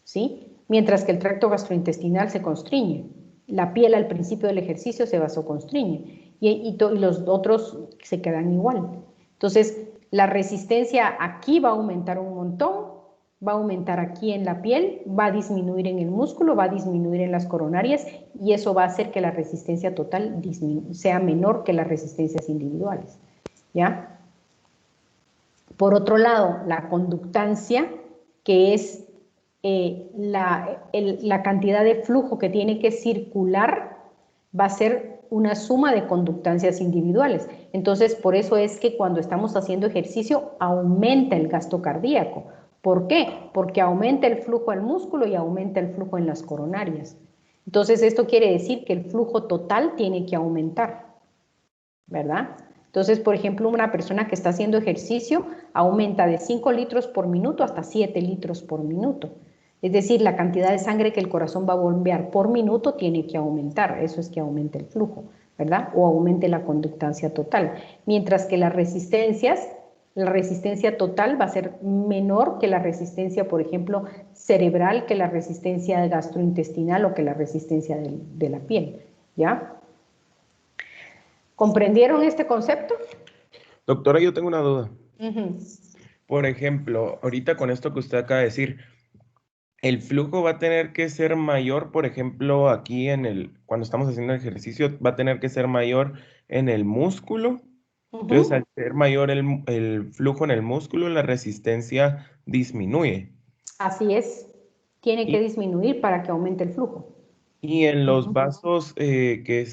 ¿sí? Mientras que el tracto gastrointestinal se constriñe. La piel al principio del ejercicio se vasoconstriñe y los otros se quedan igual. Entonces, la resistencia aquí va a aumentar un montón va a aumentar aquí en la piel, va a disminuir en el músculo, va a disminuir en las coronarias y eso va a hacer que la resistencia total sea menor que las resistencias individuales, ¿ya? Por otro lado, la conductancia, que es la cantidad de flujo que tiene que circular, va a ser una suma de conductancias individuales. Entonces, por eso es que cuando estamos haciendo ejercicio, aumenta el gasto cardíaco. ¿Por qué? Porque aumenta el flujo al músculo y aumenta el flujo en las coronarias. Entonces, esto quiere decir que el flujo total tiene que aumentar, ¿verdad? Entonces, por ejemplo, una persona que está haciendo ejercicio aumenta de 5 litros por minuto hasta 7 litros por minuto. Es decir, la cantidad de sangre que el corazón va a bombear por minuto tiene que aumentar. Eso es que aumente el flujo, ¿verdad? O aumente la conductancia total. Mientras que las resistencias, la resistencia total va a ser menor que la resistencia, por ejemplo, cerebral, que la resistencia gastrointestinal o que la resistencia de la piel, ¿ya? ¿Comprendieron este concepto? Doctora, yo tengo una duda. Uh-huh. Por ejemplo, ahorita con esto que usted acaba de decir, el flujo va a tener que ser mayor, por ejemplo, aquí cuando estamos haciendo ejercicio, va a tener que ser mayor en el músculo. Entonces, al ser mayor el flujo en el músculo, la resistencia disminuye. Así es. Tiene que Y, disminuir para que aumente el flujo. y en los vasos que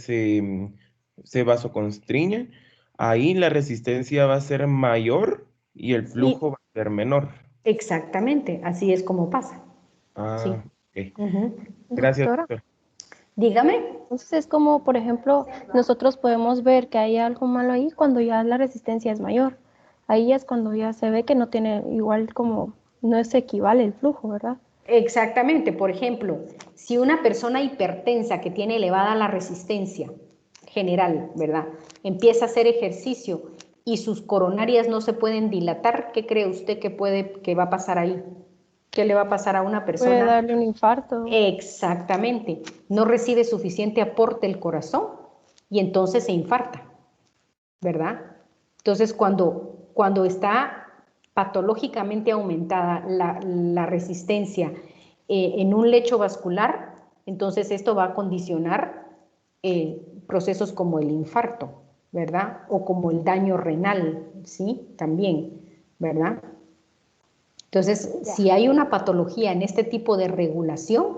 se vasoconstriñen, ahí la resistencia va a ser mayor y el flujo va a ser menor. Exactamente, así es como pasa. Sí. Ok. Uh-huh. Gracias, Doctora. doctor. Dígame. Entonces es como, por ejemplo, nosotros podemos ver que hay algo malo ahí cuando ya la resistencia es mayor. Ahí es cuando ya se ve que no tiene igual como, no se equivale el flujo, ¿verdad? Exactamente. Por ejemplo, si una persona hipertensa que tiene elevada la resistencia general, ¿verdad? Empieza a hacer ejercicio y sus coronarias no se pueden dilatar, ¿qué cree usted que va a pasar ahí? ¿Qué le va a pasar a una persona? Puede darle un infarto. Exactamente. No recibe suficiente aporte el corazón y entonces se infarta, ¿verdad? Entonces, cuando está patológicamente aumentada la resistencia en un lecho vascular, entonces esto va a condicionar procesos como el infarto, ¿verdad? O como el daño renal, ¿sí? También, ¿verdad? Entonces, si hay una patología en este tipo de regulación,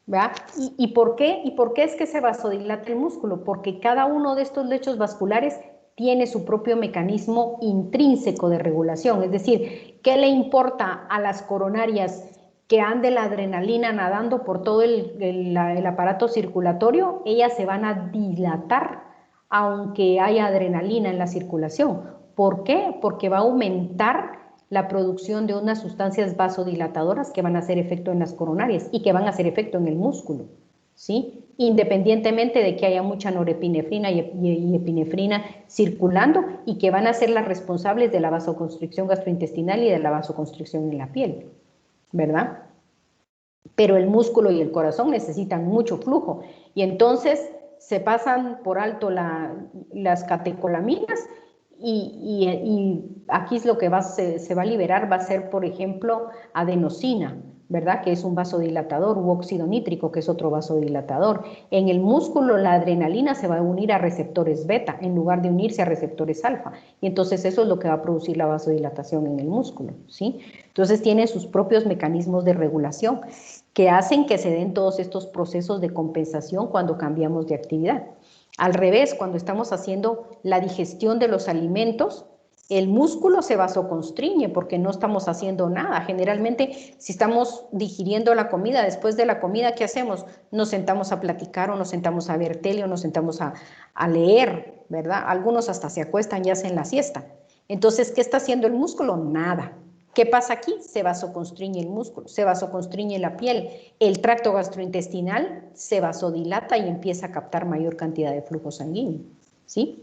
¿verdad? ¿Y por qué? ¿Y por qué es que se vasodilata el músculo? Porque cada uno de estos lechos vasculares tiene su propio mecanismo intrínseco de regulación. Es decir, ¿qué le importa a las coronarias que ande la adrenalina nadando por todo el aparato circulatorio? Ellas se van a dilatar aunque haya adrenalina en la circulación. ¿Por qué? Porque va a aumentar la producción de unas sustancias vasodilatadoras que van a hacer efecto en las coronarias y que van a hacer efecto en el músculo, ¿sí? Independientemente de que haya mucha norepinefrina y epinefrina circulando y que van a ser las responsables de la vasoconstricción gastrointestinal y de la vasoconstricción en la piel, ¿verdad? Pero el músculo y el corazón necesitan mucho flujo y entonces se pasan por alto las catecolaminas y aquí es lo que se va a liberar, va a ser, por ejemplo, adenosina, ¿verdad? Que es un vasodilatador, u óxido nítrico, que es otro vasodilatador. En el músculo la adrenalina se va a unir a receptores beta en lugar de unirse a receptores alfa. Y entonces eso es lo que va a producir la vasodilatación en el músculo, ¿sí? Entonces tiene sus propios mecanismos de regulación que hacen que se den todos estos procesos de compensación cuando cambiamos de actividad. Al revés, cuando estamos haciendo la digestión de los alimentos, el músculo se vasoconstriñe porque no estamos haciendo nada. Generalmente, si estamos digiriendo la comida, después de la comida, ¿qué hacemos? Nos sentamos a platicar o nos sentamos a ver tele o nos sentamos a leer, ¿verdad? Algunos hasta se acuestan y hacen la siesta. Entonces, ¿qué está haciendo el músculo? Nada. ¿Qué pasa aquí? Se vasoconstriñe el músculo, se vasoconstriñe la piel, el tracto gastrointestinal se vasodilata y empieza a captar mayor cantidad de flujo sanguíneo, ¿sí?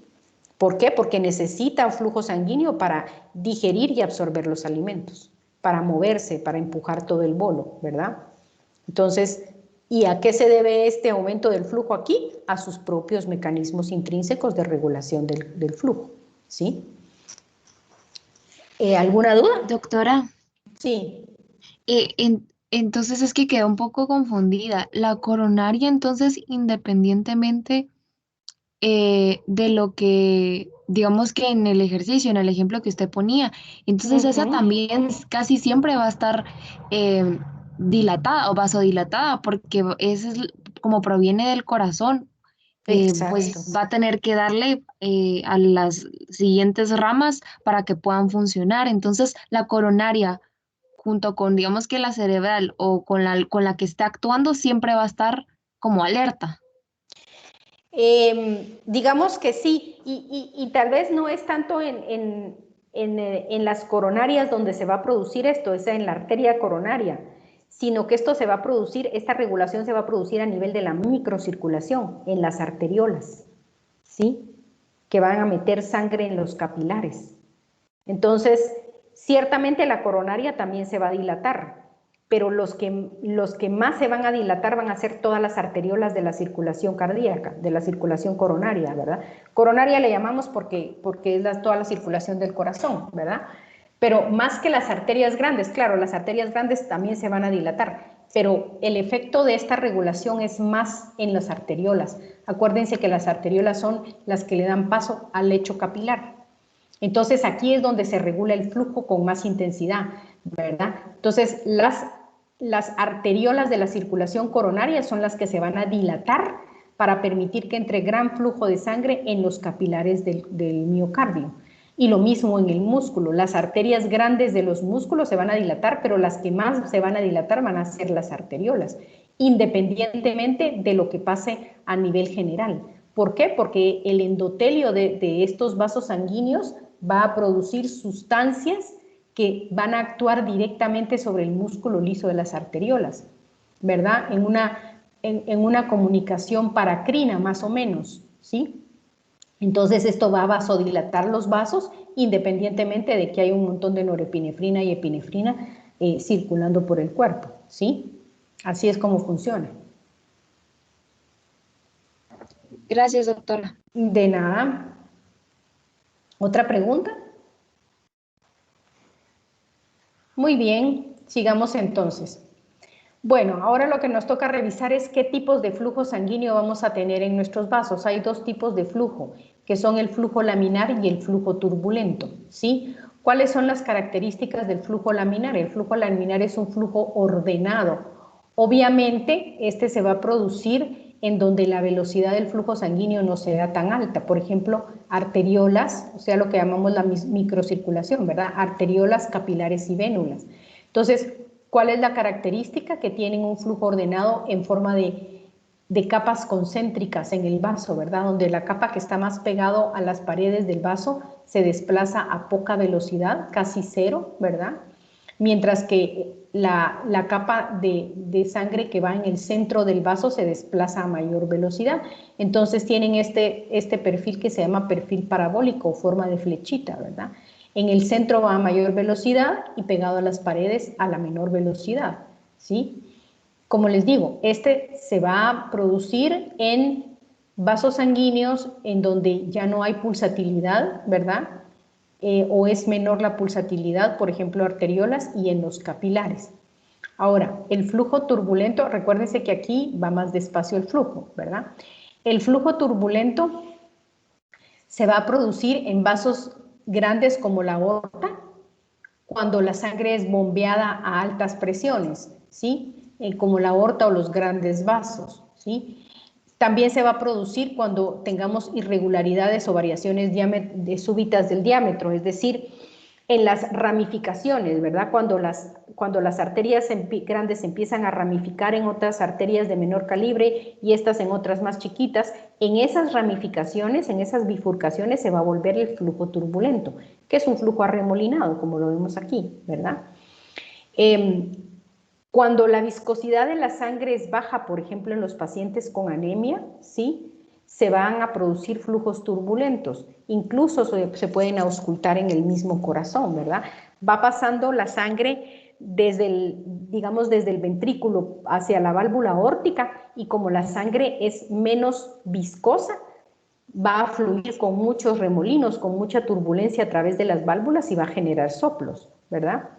¿Por qué? Porque necesita flujo sanguíneo para digerir y absorber los alimentos, para moverse, para empujar todo el bolo, ¿verdad? Entonces, ¿y a qué se debe este aumento del flujo aquí? A sus propios mecanismos intrínsecos de regulación del flujo, ¿sí? ¿Alguna duda? Doctora, Sí. Entonces es que quedé un poco confundida. La coronaria, entonces, independientemente de lo que, digamos que en el ejercicio, en el ejemplo que usted ponía, entonces esa Ujú, también casi siempre va a estar eh, dilatada o vasodilatada, porque ese es como proviene del corazón, exacto. pues va a tener que darle a las siguientes ramas para que puedan funcionar. Entonces, la coronaria, junto con, digamos que la cerebral o con la que está actuando, siempre va a estar como alerta. Digamos que sí, y tal vez no es tanto en las coronarias donde se va a producir esto, es en la arteria coronaria, sino que esto se va a producir, esta regulación se va a producir a nivel de la microcirculación, en las arteriolas, ¿sí? Que van a meter sangre en los capilares. Entonces, ciertamente la coronaria también se va a dilatar, pero los que más se van a dilatar van a ser todas las arteriolas de la circulación cardíaca, de la circulación coronaria, ¿verdad? Coronaria le llamamos porque es toda la circulación del corazón, ¿verdad? Pero más que las arterias grandes, claro, las arterias grandes también se van a dilatar, pero el efecto de esta regulación es más en las arteriolas. Acuérdense que las arteriolas son las que le dan paso al lecho capilar. Entonces aquí es donde se regula el flujo con más intensidad, ¿verdad? Entonces las arteriolas de la circulación coronaria son las que se van a dilatar para permitir que entre gran flujo de sangre en los capilares del miocardio. Y lo mismo en el músculo, las arterias grandes de los músculos se van a dilatar, pero las que más se van a dilatar van a ser las arteriolas, independientemente de lo que pase a nivel general. ¿Por qué? Porque el endotelio de estos vasos sanguíneos va a producir sustancias que van a actuar directamente sobre el músculo liso de las arteriolas, ¿verdad? En una comunicación paracrina, más o menos, ¿sí? Entonces esto va a vasodilatar los vasos independientemente de que hay un montón de norepinefrina y epinefrina circulando por el cuerpo, ¿sí? Así es como funciona. Gracias, doctora. De nada. ¿Otra pregunta? Muy bien, sigamos entonces. Bueno, ahora lo que nos toca revisar es qué tipos de flujo sanguíneo vamos a tener en nuestros vasos. Hay dos tipos de flujo, que son el flujo laminar y el flujo turbulento, ¿sí? ¿Cuáles son las características del flujo laminar? El flujo laminar es un flujo ordenado. Obviamente, este se va a producir en donde la velocidad del flujo sanguíneo no sea tan alta. Por ejemplo, arteriolas, o sea, lo que llamamos la microcirculación, ¿verdad? Arteriolas, capilares y vénulas. Entonces, ¿cuál es la característica? Que tienen un flujo ordenado en forma de capas concéntricas en el vaso, ¿verdad? Donde la capa que está más pegado a las paredes del vaso se desplaza a poca velocidad, casi cero, ¿verdad? Mientras que la capa de sangre que va en el centro del vaso se desplaza a mayor velocidad. Entonces tienen este perfil que se llama perfil parabólico, forma de flechita, ¿verdad? En el centro va a mayor velocidad y pegado a las paredes a la menor velocidad, ¿sí? Como les digo, este se va a producir en vasos sanguíneos en donde ya no hay pulsatilidad, ¿verdad? O es menor la pulsatilidad, por ejemplo, arteriolas y en los capilares. Ahora, el flujo turbulento, recuérdense que aquí va más despacio el flujo, ¿verdad? El flujo turbulento se va a producir en vasos grandes como la aorta, cuando la sangre es bombeada a altas presiones, ¿sí? Como la aorta o los grandes vasos, ¿sí? También se va a producir cuando tengamos irregularidades o variaciones súbitas del diámetro, es decir, en las ramificaciones, ¿verdad? Cuando las arterias grandes empiezan a ramificar en otras arterias de menor calibre y estas en otras más chiquitas, en esas ramificaciones, en esas bifurcaciones se va a volver el flujo turbulento, que es un flujo arremolinado, como lo vemos aquí, ¿verdad? Cuando la viscosidad de la sangre es baja, por ejemplo, en los pacientes con anemia, ¿sí? Se van a producir flujos turbulentos, incluso se pueden auscultar en el mismo corazón, ¿verdad? Va pasando la sangre digamos, desde el ventrículo hacia la válvula aórtica y como la sangre es menos viscosa, va a fluir con muchos remolinos, con mucha turbulencia a través de las válvulas y va a generar soplos, ¿verdad?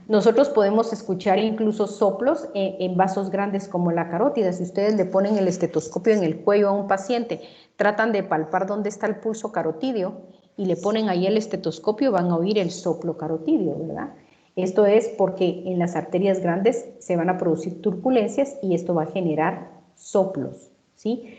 Nosotros podemos escuchar incluso soplos en vasos grandes como la carótida. Si ustedes le ponen el estetoscopio en el cuello a un paciente, tratan de palpar dónde está el pulso carotídeo y le ponen ahí el estetoscopio, van a oír el soplo carotídeo, ¿verdad? Esto es porque en las arterias grandes se van a producir turbulencias y esto va a generar soplos, ¿sí?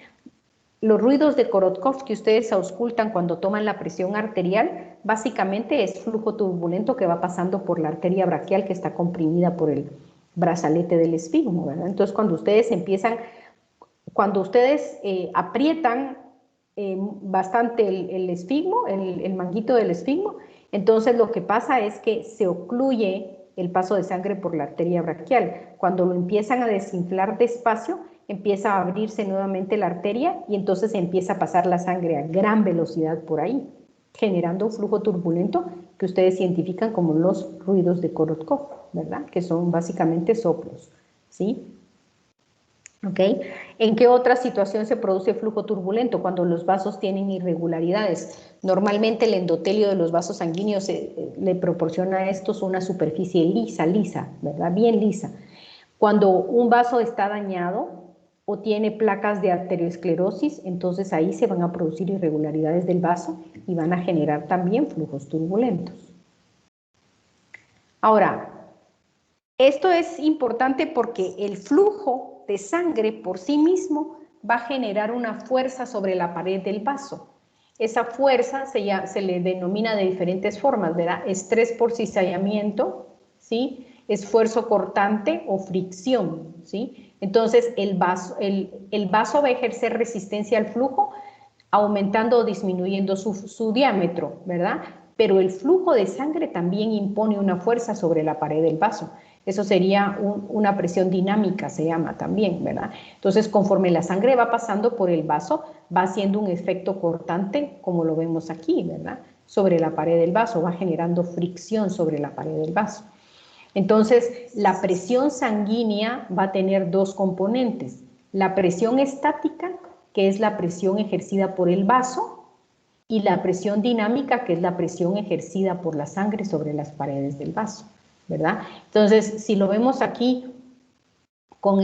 Los ruidos de Korotkov que ustedes auscultan cuando toman la presión arterial, básicamente es flujo turbulento que va pasando por la arteria braquial que está comprimida por el brazalete del esfigmo, ¿verdad? Entonces, cuando ustedes aprietan bastante el esfigmo, el manguito del esfigmo, entonces lo que pasa es que se ocluye el paso de sangre por la arteria braquial. Cuando lo empiezan a desinflar despacio, empieza a abrirse nuevamente la arteria y entonces empieza a pasar la sangre a gran velocidad por ahí, generando un flujo turbulento que ustedes identifican como los ruidos de Korotkov, ¿verdad? Que son básicamente soplos, ¿sí? ¿Ok? ¿En qué otra situación se produce flujo turbulento? Cuando los vasos tienen irregularidades. Normalmente el endotelio de los vasos sanguíneos le proporciona a estos una superficie lisa, ¿verdad? Bien lisa. Cuando un vaso está dañado o tiene placas de arteriosclerosis, entonces ahí se van a producir irregularidades del vaso y van a generar también flujos turbulentos. Ahora, esto es importante porque el flujo de sangre por sí mismo va a generar una fuerza sobre la pared del vaso. Esa fuerza se le denomina de diferentes formas, ¿verdad? Estrés por cizallamiento, ¿sí? Esfuerzo cortante o fricción, ¿sí? Entonces el vaso va a ejercer resistencia al flujo aumentando o disminuyendo su diámetro, ¿verdad? Pero el flujo de sangre también impone una fuerza sobre la pared del vaso. Eso sería una presión dinámica, se llama también, ¿verdad? Entonces, conforme la sangre va pasando por el vaso, va haciendo un efecto cortante, como lo vemos aquí, ¿verdad? Sobre la pared del vaso, va generando fricción sobre la pared del vaso. Entonces, la presión sanguínea va a tener dos componentes. La presión estática, que es la presión ejercida por el vaso, y la presión dinámica, que es la presión ejercida por la sangre sobre las paredes del vaso, ¿verdad? Entonces, si lo vemos aquí con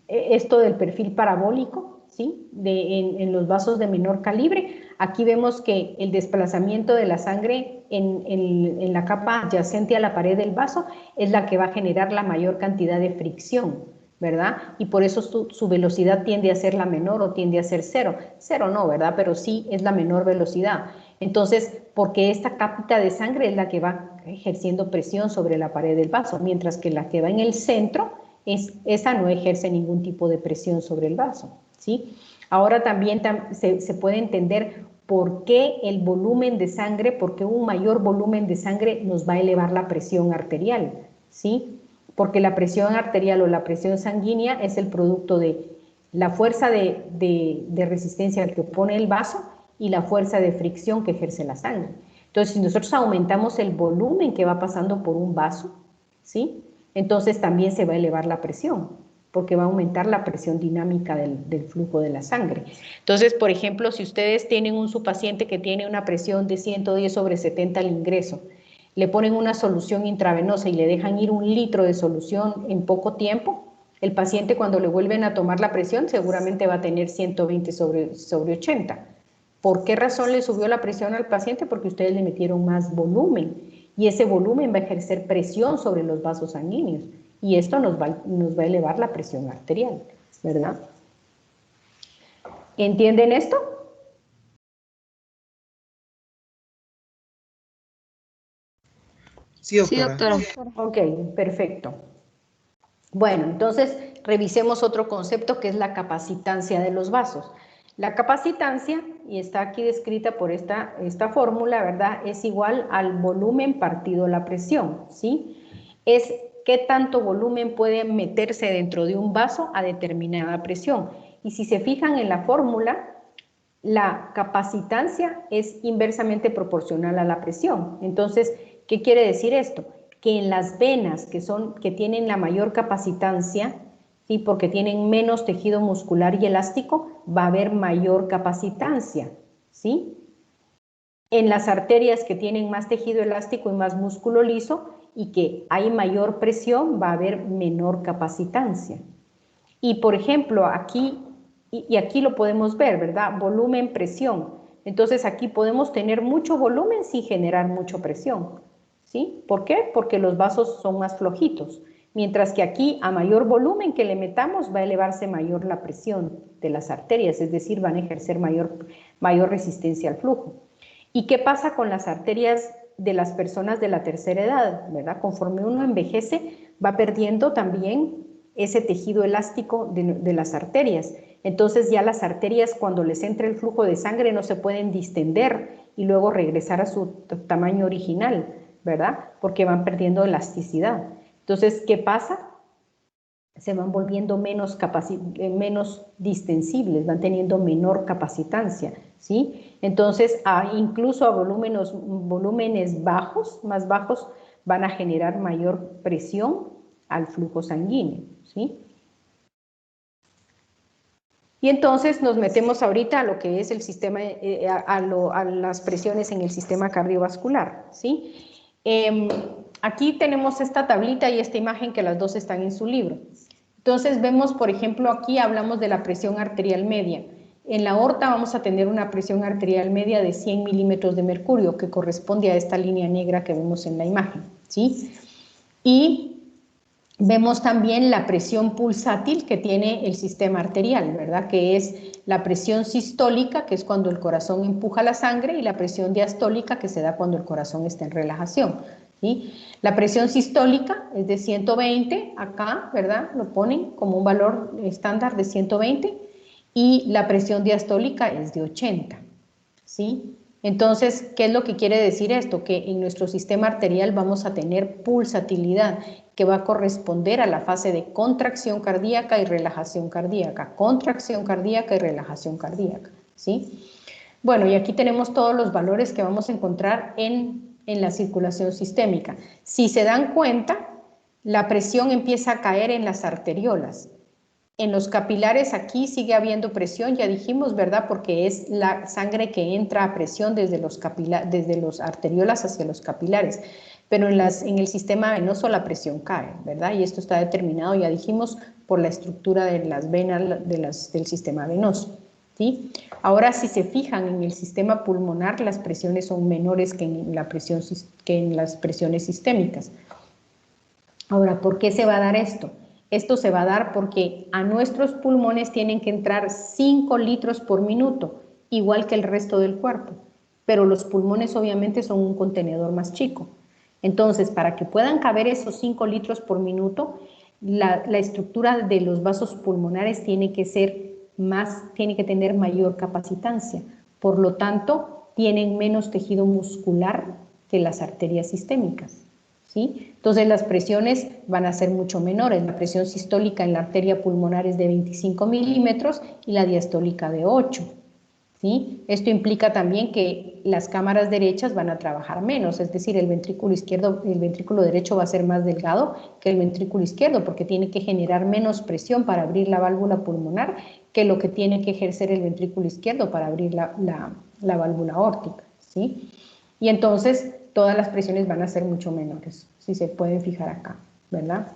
esto del perfil parabólico, ¿sí? En los vasos de menor calibre, aquí vemos que el desplazamiento de la sangre en la capa adyacente a la pared del vaso es la que va a generar la mayor cantidad de fricción, ¿verdad? Y por eso su velocidad tiende a ser la menor o tiende a ser cero. Cero no, ¿verdad? Pero sí es la menor velocidad. Entonces, porque esta cápita de sangre es la que va ejerciendo presión sobre la pared del vaso, mientras que la que va en el centro, esa no ejerce ningún tipo de presión sobre el vaso, ¿sí? Ahora también se puede entender por qué el volumen de sangre, por qué un mayor volumen de sangre nos va a elevar la presión arterial, ¿sí? Porque la presión arterial o la presión sanguínea es el producto de la fuerza de resistencia que opone el vaso y la fuerza de fricción que ejerce la sangre. Entonces, si nosotros aumentamos el volumen que va pasando por un vaso, ¿sí? Entonces también se va a elevar la presión, porque va a aumentar la presión dinámica del flujo de la sangre. Entonces, por ejemplo, si ustedes tienen su paciente que tiene una presión de 110/70 al ingreso, le ponen una solución intravenosa y le dejan ir 1 litro de solución en poco tiempo, el paciente cuando le vuelven a tomar la presión seguramente va a tener 120/80. ¿Por qué razón le subió la presión al paciente? Porque ustedes le metieron más volumen y ese volumen va a ejercer presión sobre los vasos sanguíneos y esto nos va a elevar la presión arterial, ¿verdad? ¿Entienden esto? Sí, Sí, doctora. doctora. Ok, perfecto. Bueno, entonces revisemos otro concepto que es la capacitancia de los vasos. La capacitancia, y está aquí descrita por esta fórmula, ¿verdad? Es igual al volumen partido la presión, ¿sí? Es qué tanto volumen puede meterse dentro de un vaso a determinada presión. Y si se fijan en la fórmula, la capacitancia es inversamente proporcional a la presión. Entonces, ¿qué quiere decir esto? Que en las venas que tienen la mayor capacitancia, ¿sí? Porque tienen menos tejido muscular y elástico, va a haber mayor capacitancia, ¿sí? En las arterias que tienen más tejido elástico y más músculo liso y que hay mayor presión, va a haber menor capacitancia. Y por ejemplo, aquí, y aquí lo podemos ver, ¿verdad? Volumen, presión. Entonces aquí podemos tener mucho volumen sin generar mucha presión, ¿sí? ¿Por qué? Porque los vasos son más flojitos. Mientras que aquí, a mayor volumen que le metamos, va a elevarse mayor la presión de las arterias, es decir, van a ejercer mayor resistencia al flujo. ¿Y qué pasa con las arterias de las personas de la tercera edad, ¿verdad? Conforme uno envejece, va perdiendo también ese tejido elástico de las arterias. Entonces ya las arterias, cuando les entra el flujo de sangre, no se pueden distender y luego regresar a su tamaño original, ¿verdad? Porque van perdiendo elasticidad. Entonces, ¿qué pasa? Se van volviendo menos distensibles, van teniendo menor capacitancia, ¿sí? Entonces, incluso a volúmenes bajos, más bajos, van a generar mayor presión al flujo sanguíneo, ¿sí? Y entonces nos metemos ahorita a lo que es el sistema, a las presiones en el sistema cardiovascular, ¿sí? Aquí tenemos esta tablita y esta imagen que las dos están en su libro. Entonces vemos, por ejemplo, aquí hablamos de la presión arterial media. En la aorta vamos a tener una presión arterial media de 100 milímetros de mercurio, que corresponde a esta línea negra que vemos en la imagen, ¿sí? Y vemos también la presión pulsátil que tiene el sistema arterial, ¿verdad? Que es la presión sistólica, que es cuando el corazón empuja la sangre, y la presión diastólica, que se da cuando el corazón está en relajación, ¿sí? La presión sistólica es de 120, acá, ¿verdad? Lo ponen como un valor estándar de 120, y la presión diastólica es de 80, ¿sí? Entonces, ¿qué es lo que quiere decir esto? Que en nuestro sistema arterial vamos a tener pulsatilidad, que va a corresponder a la fase de contracción cardíaca y relajación cardíaca, contracción cardíaca y relajación cardíaca, ¿sí? Bueno, y aquí tenemos todos los valores que vamos a encontrar en la circulación sistémica. Si se dan cuenta, la presión empieza a caer en las arteriolas. En los capilares aquí sigue habiendo presión, ya dijimos, ¿verdad? Porque es la sangre que entra a presión desde los arteriolas hacia los capilares. Pero en el sistema venoso la presión cae, ¿verdad? Y esto está determinado, ya dijimos, por la estructura de las venas del sistema venoso, ¿sí? Ahora, si se fijan en el sistema pulmonar, las presiones son menores que en las presiones sistémicas. Ahora, ¿por qué se va a dar esto? Esto se va a dar porque a nuestros pulmones tienen que entrar 5 litros por minuto, igual que el resto del cuerpo, pero los pulmones obviamente son un contenedor más chico. Entonces, para que puedan caber esos 5 litros por minuto, la estructura de los vasos pulmonares tiene que tener mayor capacitancia. Por lo tanto, tienen menos tejido muscular que las arterias sistémicas, ¿sí? Entonces las presiones van a ser mucho menores. La presión sistólica en la arteria pulmonar es de 25 milímetros y la diastólica de 8, ¿sí? Esto implica también que las cámaras derechas van a trabajar menos, es decir, el ventrículo derecho va a ser más delgado que el ventrículo izquierdo porque tiene que generar menos presión para abrir la válvula pulmonar que lo que tiene que ejercer el ventrículo izquierdo para abrir la válvula aórtica, ¿sí? Y entonces todas las presiones van a ser mucho menores, si se pueden fijar acá, ¿verdad?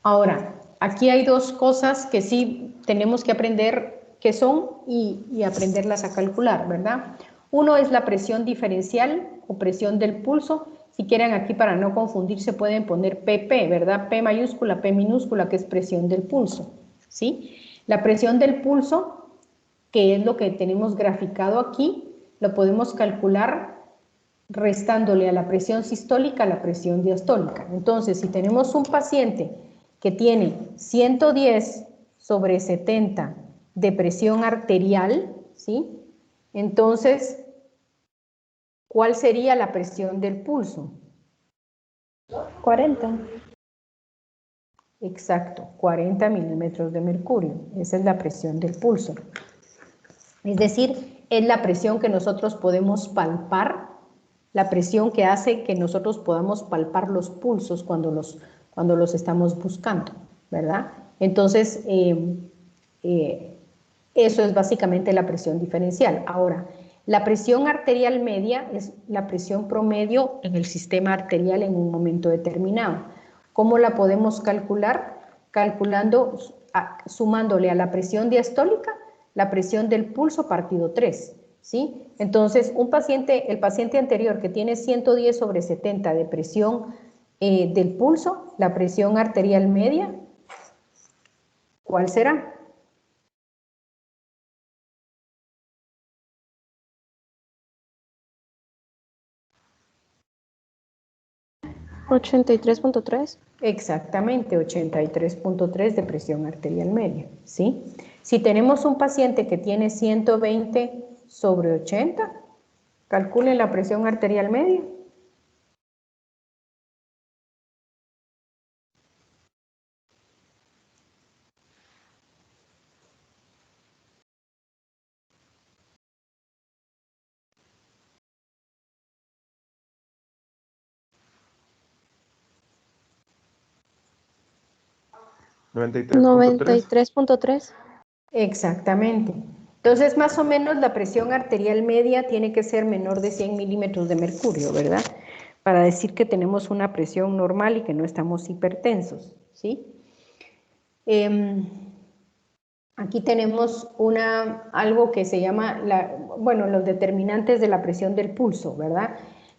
Ahora, aquí hay dos cosas que sí tenemos que aprender qué son y aprenderlas a calcular, ¿verdad? Uno es la presión diferencial o presión del pulso. Si quieren aquí para no confundirse pueden poner PP, ¿verdad? P mayúscula, P minúscula, que es presión del pulso, ¿sí? La presión del pulso, que es lo que tenemos graficado aquí, lo podemos calcular restándole a la presión sistólica la presión diastólica. Entonces, si tenemos un paciente que tiene 110/70 de presión arterial, ¿sí? Entonces, ¿cuál sería la presión del pulso? 40. Exacto, 40 milímetros de mercurio. Esa es la presión del pulso. Es decir, es la presión que nosotros podemos palpar, la presión que hace que nosotros podamos palpar los pulsos cuando los estamos buscando, ¿verdad? Entonces, Eso es básicamente la presión diferencial. Ahora, la presión arterial media es la presión promedio en el sistema arterial en un momento determinado. ¿Cómo la podemos calcular? Calculando, sumándole a la presión diastólica la presión del pulso partido 3, ¿sí? Entonces, el paciente anterior que tiene 110/70 de presión del pulso, la presión arterial media, ¿cuál será? 83.3. Exactamente, 83.3 de presión arterial media, ¿sí? Si tenemos un paciente que tiene 120/80, calculen la presión arterial media. ¿93.3? 93.3. Exactamente. Entonces, más o menos la presión arterial media tiene que ser menor de 100 milímetros de mercurio, ¿verdad? Para decir que tenemos una presión normal y que no estamos hipertensos, ¿sí? Aquí tenemos algo que se llama, los determinantes de la presión del pulso, ¿verdad?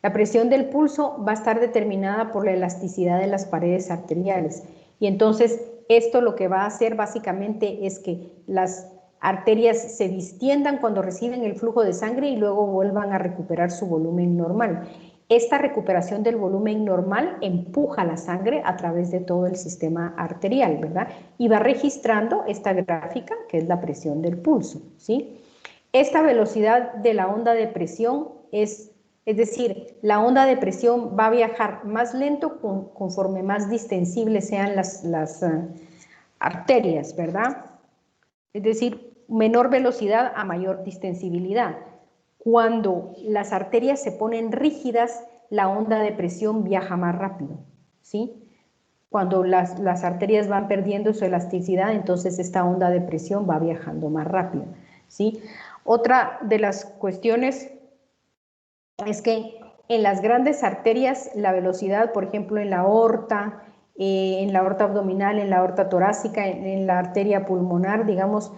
La presión del pulso va a estar determinada por la elasticidad de las paredes arteriales. Y entonces, esto lo que va a hacer básicamente es que las arterias se distiendan cuando reciben el flujo de sangre y luego vuelvan a recuperar su volumen normal. Esta recuperación del volumen normal empuja la sangre a través de todo el sistema arterial, ¿verdad? Y va registrando esta gráfica, que es la presión del pulso, ¿sí? Esta velocidad de la onda de presión es decir, la onda de presión va a viajar más lento conforme más distensibles sean las arterias, ¿verdad? Es decir, menor velocidad a mayor distensibilidad. Cuando las arterias se ponen rígidas, la onda de presión viaja más rápido, ¿sí? Cuando las arterias van perdiendo su elasticidad, entonces esta onda de presión va viajando más rápido, ¿sí? Otra de las cuestiones es que en las grandes arterias la velocidad, por ejemplo, en la aorta abdominal, en la aorta torácica, en la arteria pulmonar, digamos,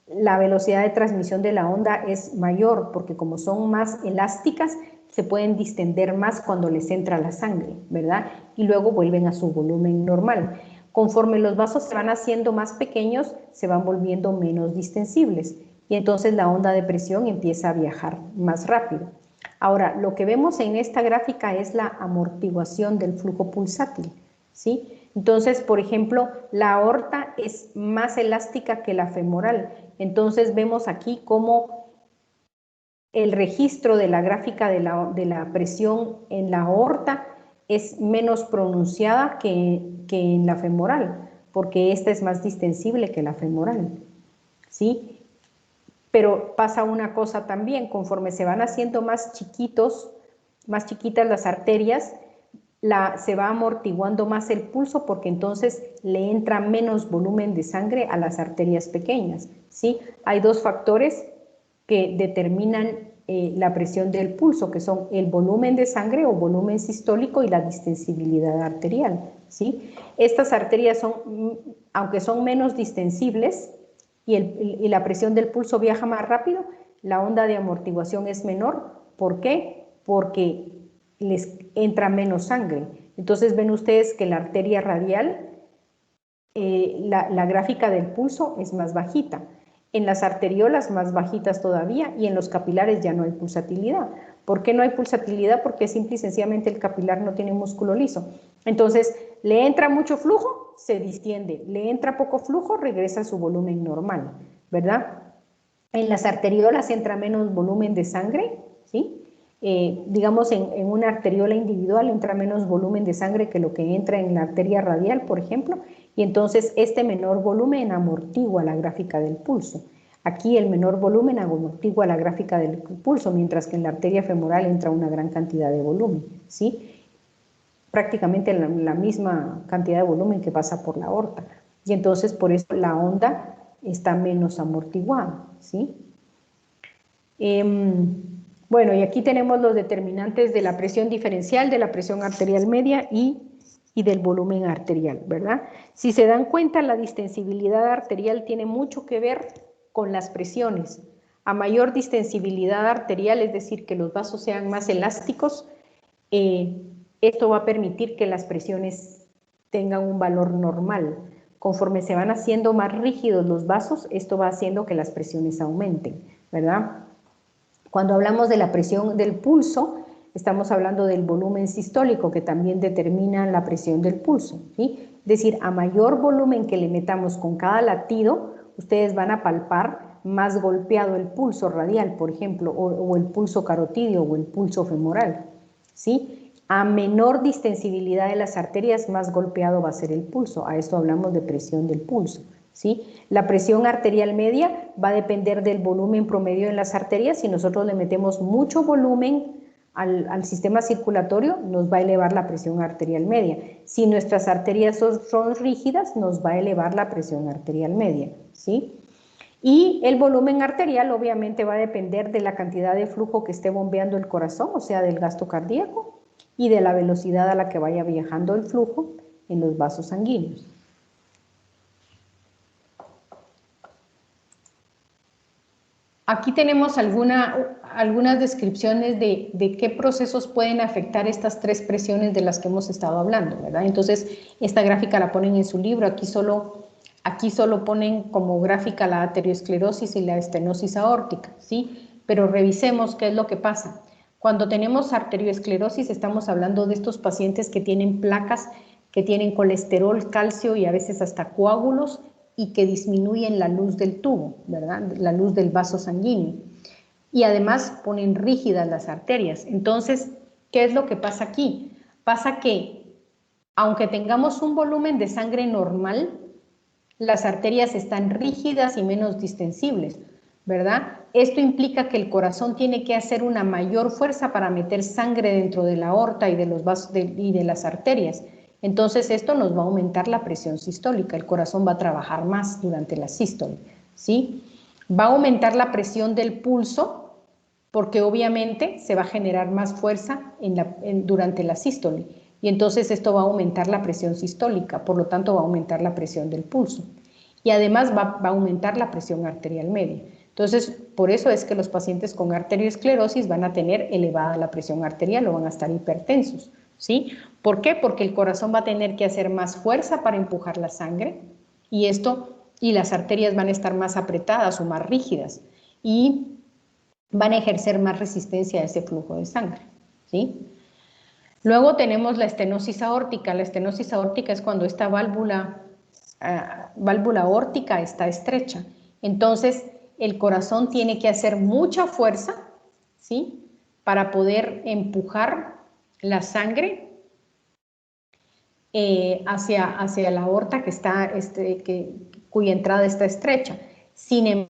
la velocidad de transmisión de la onda es mayor porque como son más elásticas, se pueden distender más cuando les entra la sangre, ¿verdad? Y luego vuelven a su volumen normal. Conforme los vasos se van haciendo más pequeños, se van volviendo menos distensibles y entonces la onda de presión empieza a viajar más rápido. Ahora, lo que vemos en esta gráfica es la amortiguación del flujo pulsátil, ¿sí? Entonces, por ejemplo, la aorta es más elástica que la femoral. Entonces, vemos aquí cómo el registro de la gráfica de la presión en la aorta es menos pronunciada que en la femoral, porque esta es más distensible que la femoral, ¿sí? Pero pasa una cosa también, conforme se van haciendo más chiquitas las arterias, se va amortiguando más el pulso porque entonces le entra menos volumen de sangre a las arterias pequeñas, ¿sí? Hay dos factores que determinan la presión del pulso, que son el volumen de sangre o volumen sistólico y la distensibilidad arterial, ¿sí? Estas arterias aunque son menos distensibles y la presión del pulso viaja más rápido, la onda de amortiguación es menor. ¿Por qué? Porque les entra menos sangre. Entonces ven ustedes que la arteria radial, la gráfica del pulso es más bajita. En las arteriolas más bajitas todavía y en los capilares ya no hay pulsatilidad. ¿Por qué no hay pulsatilidad? Porque simple y sencillamente el capilar no tiene músculo liso. Entonces, le entra mucho flujo, se distiende. Le entra poco flujo, regresa a su volumen normal, ¿verdad? En las arteriolas entra menos volumen de sangre, ¿sí? Digamos, en una arteriola individual entra menos volumen de sangre que lo que entra en la arteria radial, por ejemplo, y entonces este menor volumen amortigua la gráfica del pulso. Aquí el menor volumen amortigua la gráfica del pulso, mientras que en la arteria femoral entra una gran cantidad de volumen, ¿sí? Prácticamente la misma cantidad de volumen que pasa por la aorta. Y entonces por eso la onda está menos amortiguada, ¿sí? Bueno, y aquí tenemos los determinantes de la presión diferencial, de la presión arterial media y del volumen arterial, ¿verdad? Si se dan cuenta, la distensibilidad arterial tiene mucho que ver con las presiones. A mayor distensibilidad arterial, es decir, que los vasos sean más elásticos, esto va a permitir que las presiones tengan un valor normal. Conforme se van haciendo más rígidos los vasos, esto va haciendo que las presiones aumenten, ¿verdad? Cuando hablamos de la presión del pulso, estamos hablando del volumen sistólico, que también determina la presión del pulso, ¿sí? Es decir, a mayor volumen que le metamos con cada latido, ustedes van a palpar más golpeado el pulso radial, por ejemplo, o el pulso carotídeo o el pulso femoral, ¿sí? A menor distensibilidad de las arterias, más golpeado va a ser el pulso. A esto hablamos de presión del pulso, ¿sí? La presión arterial media va a depender del volumen promedio en las arterias. Si nosotros le metemos mucho volumen al sistema circulatorio, nos va a elevar la presión arterial media. Si nuestras arterias son rígidas, nos va a elevar la presión arterial media, ¿sí? Y el volumen arterial obviamente va a depender de la cantidad de flujo que esté bombeando el corazón, o sea, del gasto cardíaco, y de la velocidad a la que vaya viajando el flujo en los vasos sanguíneos. Aquí tenemos algunas descripciones de qué procesos pueden afectar estas tres presiones de las que hemos estado hablando, ¿verdad? Entonces, esta gráfica la ponen en su libro, aquí solo ponen como gráfica la arteriosclerosis y la estenosis aórtica, ¿sí? Pero revisemos qué es lo que pasa. Cuando tenemos arteriosclerosis estamos hablando de estos pacientes que tienen placas, que tienen colesterol, calcio y a veces hasta coágulos, y que disminuyen la luz del tubo, ¿verdad? La luz del vaso sanguíneo. Y además ponen rígidas las arterias. Entonces, ¿qué es lo que pasa aquí? Pasa que, aunque tengamos un volumen de sangre normal, las arterias están rígidas y menos distensibles, ¿verdad? Esto implica que el corazón tiene que hacer una mayor fuerza para meter sangre dentro de la aorta y de los vasos y de las arterias. Entonces esto nos va a aumentar la presión sistólica, el corazón va a trabajar más durante la sístole, ¿sí? Va a aumentar la presión del pulso porque obviamente se va a generar más fuerza durante la sístole y entonces esto va a aumentar la presión sistólica, por lo tanto va a aumentar la presión del pulso y además va a aumentar la presión arterial media. Entonces, por eso es que los pacientes con arteriosclerosis van a tener elevada la presión arterial o van a estar hipertensos, ¿sí? ¿Por qué? Porque el corazón va a tener que hacer más fuerza para empujar la sangre y las arterias van a estar más apretadas o más rígidas y van a ejercer más resistencia a ese flujo de sangre, ¿sí? Luego tenemos la estenosis aórtica. La estenosis aórtica es cuando esta válvula aórtica está estrecha. Entonces, el corazón tiene que hacer mucha fuerza, ¿sí? Para poder empujar la sangre hacia la aorta cuya entrada está estrecha. Sin embargo,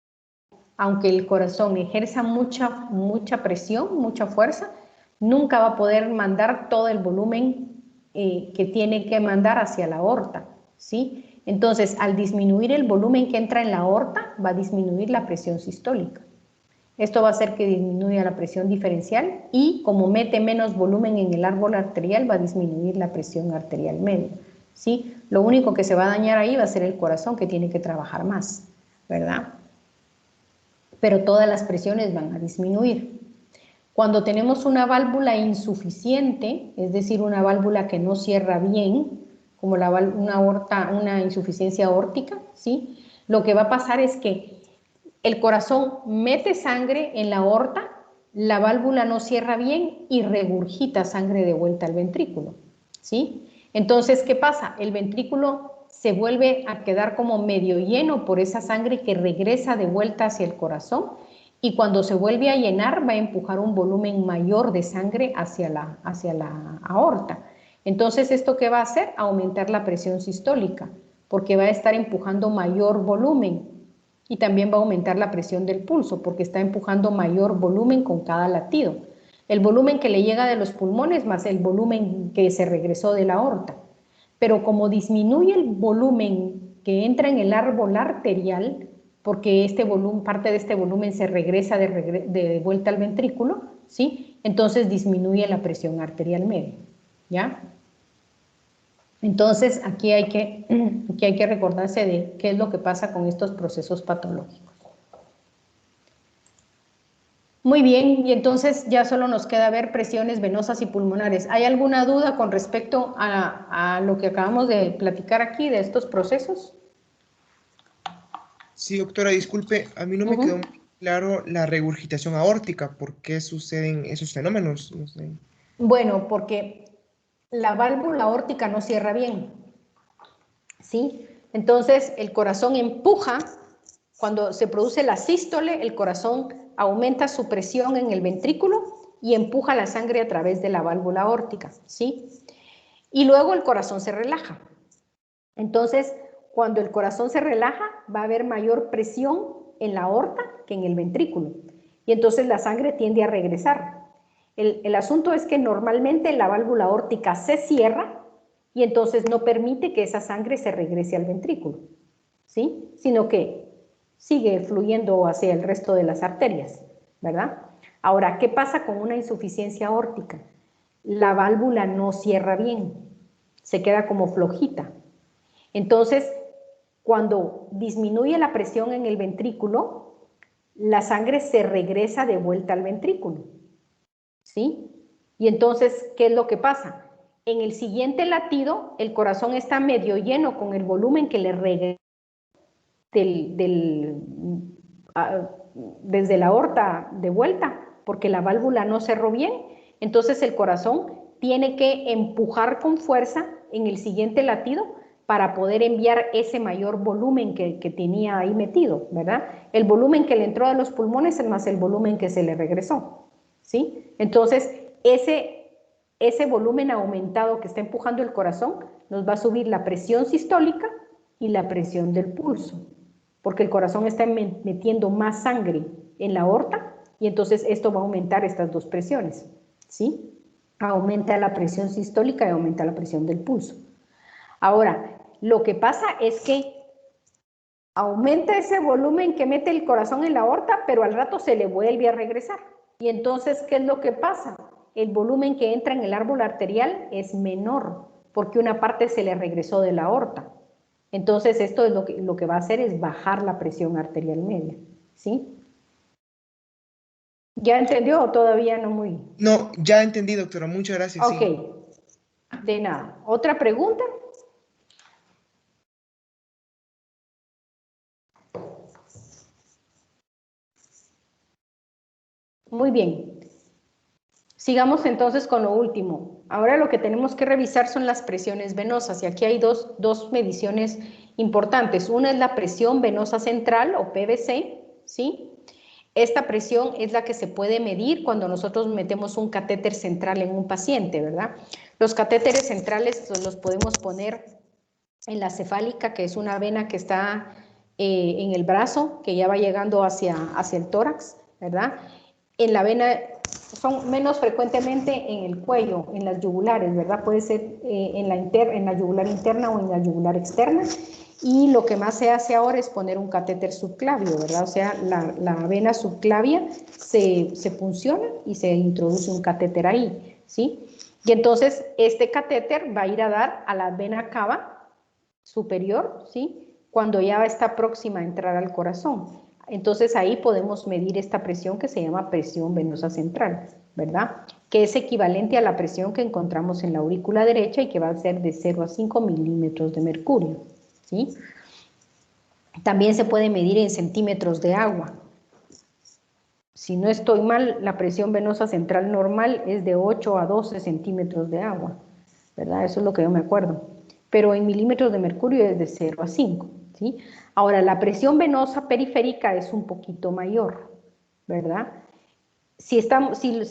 aunque el corazón ejerza mucha presión, mucha fuerza, nunca va a poder mandar todo el volumen que tiene que mandar hacia la aorta, ¿sí? Entonces, al disminuir el volumen que entra en la aorta, va a disminuir la presión sistólica. Esto va a hacer que disminuya la presión diferencial y como mete menos volumen en el árbol arterial, va a disminuir la presión arterial media, ¿sí? Lo único que se va a dañar ahí va a ser el corazón, que tiene que trabajar más, ¿verdad? Pero todas las presiones van a disminuir. Cuando tenemos una válvula insuficiente, es decir, una válvula que no cierra bien, como una insuficiencia aórtica, ¿sí? Lo que va a pasar es que el corazón mete sangre en la aorta, la válvula no cierra bien y regurgita sangre de vuelta al ventrículo, ¿sí? Entonces, ¿qué pasa? El ventrículo se vuelve a quedar como medio lleno por esa sangre que regresa de vuelta hacia el corazón y cuando se vuelve a llenar va a empujar un volumen mayor de sangre hacia la aorta. Entonces, ¿esto qué va a hacer? Aumentar la presión sistólica, porque va a estar empujando mayor volumen y también va a aumentar la presión del pulso, porque está empujando mayor volumen con cada latido. El volumen que le llega de los pulmones más el volumen que se regresó de la aorta. Pero como disminuye el volumen que entra en el árbol arterial, porque este volumen, parte de este volumen se regresa de vuelta al ventrículo, ¿sí? Entonces disminuye la presión arterial media, ¿ya? Entonces aquí hay que recordarse de qué es lo que pasa con estos procesos patológicos. Muy bien, y entonces ya solo nos queda ver presiones venosas y pulmonares. ¿Hay alguna duda con respecto a lo que acabamos de platicar aquí de estos procesos? Sí, doctora, disculpe, a mí no me quedó muy claro la regurgitación aórtica. ¿Por qué suceden esos fenómenos? No sé. Bueno, porque la válvula aórtica no cierra bien, ¿sí? Entonces el corazón empuja, cuando se produce la sístole, el corazón aumenta su presión en el ventrículo y empuja la sangre a través de la válvula aórtica, ¿sí? Y luego el corazón se relaja. Entonces, cuando el corazón se relaja, va a haber mayor presión en la aorta que en el ventrículo. Y entonces la sangre tiende a regresar. El asunto es que normalmente la válvula aórtica se cierra y entonces no permite que esa sangre se regrese al ventrículo, ¿sí? Sino que sigue fluyendo hacia el resto de las arterias, ¿verdad? Ahora, ¿qué pasa con una insuficiencia aórtica? La válvula no cierra bien, se queda como flojita. Entonces, cuando disminuye la presión en el ventrículo, la sangre se regresa de vuelta al ventrículo, ¿sí? Y entonces, ¿qué es lo que pasa? En el siguiente latido, el corazón está medio lleno con el volumen que le regresa desde la aorta de vuelta, porque la válvula no cerró bien. Entonces el corazón tiene que empujar con fuerza en el siguiente latido para poder enviar ese mayor volumen que tenía ahí metido, ¿verdad? El volumen que le entró a los pulmones es más el volumen que se le regresó, ¿sí? Entonces ese volumen aumentado que está empujando el corazón nos va a subir la presión sistólica y la presión del pulso, porque el corazón está metiendo más sangre en la aorta y entonces esto va a aumentar estas dos presiones, ¿sí? Aumenta la presión sistólica y aumenta la presión del pulso. Ahora, lo que pasa es que aumenta ese volumen que mete el corazón en la aorta, pero al rato se le vuelve a regresar. Y entonces, ¿qué es lo que pasa? El volumen que entra en el árbol arterial es menor, porque una parte se le regresó de la aorta. Entonces, esto es lo que va a hacer es bajar la presión arterial media, ¿sí? ¿Ya entendió o todavía no muy? No, ya entendí, doctora. Muchas gracias. Ok, Sí. de nada. ¿Otra pregunta? Muy bien. Sigamos entonces con lo último. Ahora lo que tenemos que revisar son las presiones venosas y aquí hay dos mediciones importantes. Una es la presión venosa central o PVC, ¿sí? Esta presión es la que se puede medir cuando nosotros metemos un catéter central en un paciente, ¿verdad? Los catéteres centrales los podemos poner en la cefálica, que es una vena que está en el brazo, que ya va llegando hacia el tórax, ¿verdad? En la vena, son menos frecuentemente en el cuello, en las yugulares, ¿verdad? Puede ser en la yugular interna o en la yugular externa. Y lo que más se hace ahora es poner un catéter subclavio, ¿verdad? O sea, la vena subclavia se funciona y se introduce un catéter ahí, ¿sí? Y entonces este catéter va a ir a dar a la vena cava superior, ¿sí? Cuando ya está próxima a entrar al corazón. Entonces ahí podemos medir esta presión que se llama presión venosa central, ¿verdad? Que es equivalente a la presión que encontramos en la aurícula derecha y que va a ser de 0 a 5 milímetros de mercurio, ¿sí? También se puede medir en centímetros de agua. Si no estoy mal, la presión venosa central normal es de 8 a 12 centímetros de agua, ¿verdad? Eso es lo que yo me acuerdo. Pero en milímetros de mercurio es de 0 a 5, ¿sí? Ahora, la presión venosa periférica es un poquito mayor, ¿verdad? Si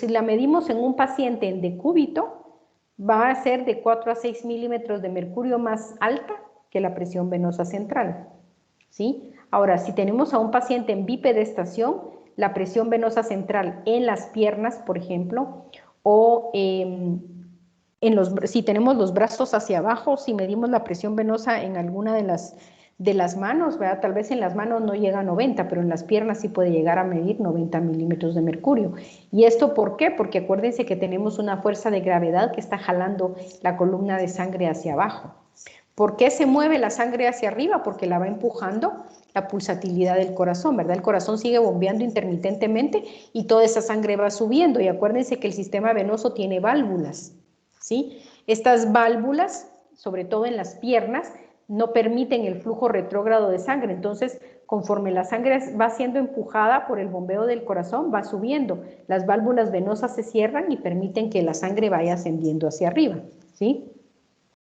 la medimos en un paciente en decúbito, va a ser de 4 a 6 milímetros de mercurio más alta que la presión venosa central, ¿sí? Ahora, si tenemos a un paciente en bipedestación, la presión venosa central en las piernas, por ejemplo, o si tenemos los brazos hacia abajo, si medimos la presión venosa en alguna de De las manos, ¿verdad? Tal vez en las manos no llega a 90, pero en las piernas sí puede llegar a medir 90 milímetros de mercurio. ¿Y esto por qué? Porque acuérdense que tenemos una fuerza de gravedad que está jalando la columna de sangre hacia abajo. ¿Por qué se mueve la sangre hacia arriba? Porque la va empujando la pulsatilidad del corazón, ¿verdad? El corazón sigue bombeando intermitentemente y toda esa sangre va subiendo. Y acuérdense que el sistema venoso tiene válvulas, ¿sí? Estas válvulas, sobre todo en las piernas, no permiten el flujo retrógrado de sangre. Entonces, conforme la sangre va siendo empujada por el bombeo del corazón, va subiendo. Las válvulas venosas se cierran y permiten que la sangre vaya ascendiendo hacia arriba, ¿sí?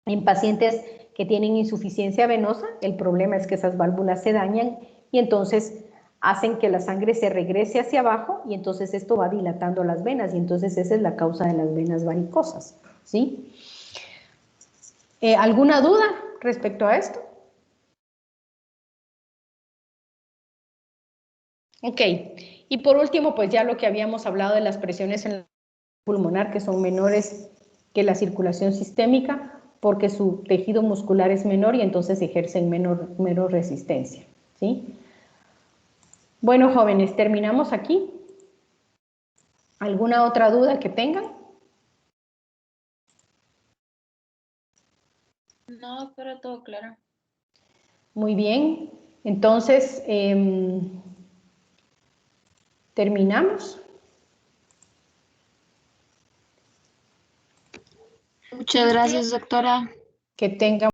En pacientes que tienen insuficiencia venosa, el problema es que esas válvulas se dañan y entonces hacen que la sangre se regrese hacia abajo y entonces esto va dilatando las venas y entonces esa es la causa de las venas varicosas, ¿sí? ¿Alguna duda respecto a esto? Ok, y por último, pues ya lo que habíamos hablado de las presiones en el pulmonar, que son menores que la circulación sistémica, porque su tejido muscular es menor y entonces ejercen menor resistencia, ¿sí? Bueno, jóvenes, terminamos aquí. ¿Alguna otra duda que tengan? No, pero todo claro. Muy bien, entonces terminamos. Muchas gracias, doctora. Que tengan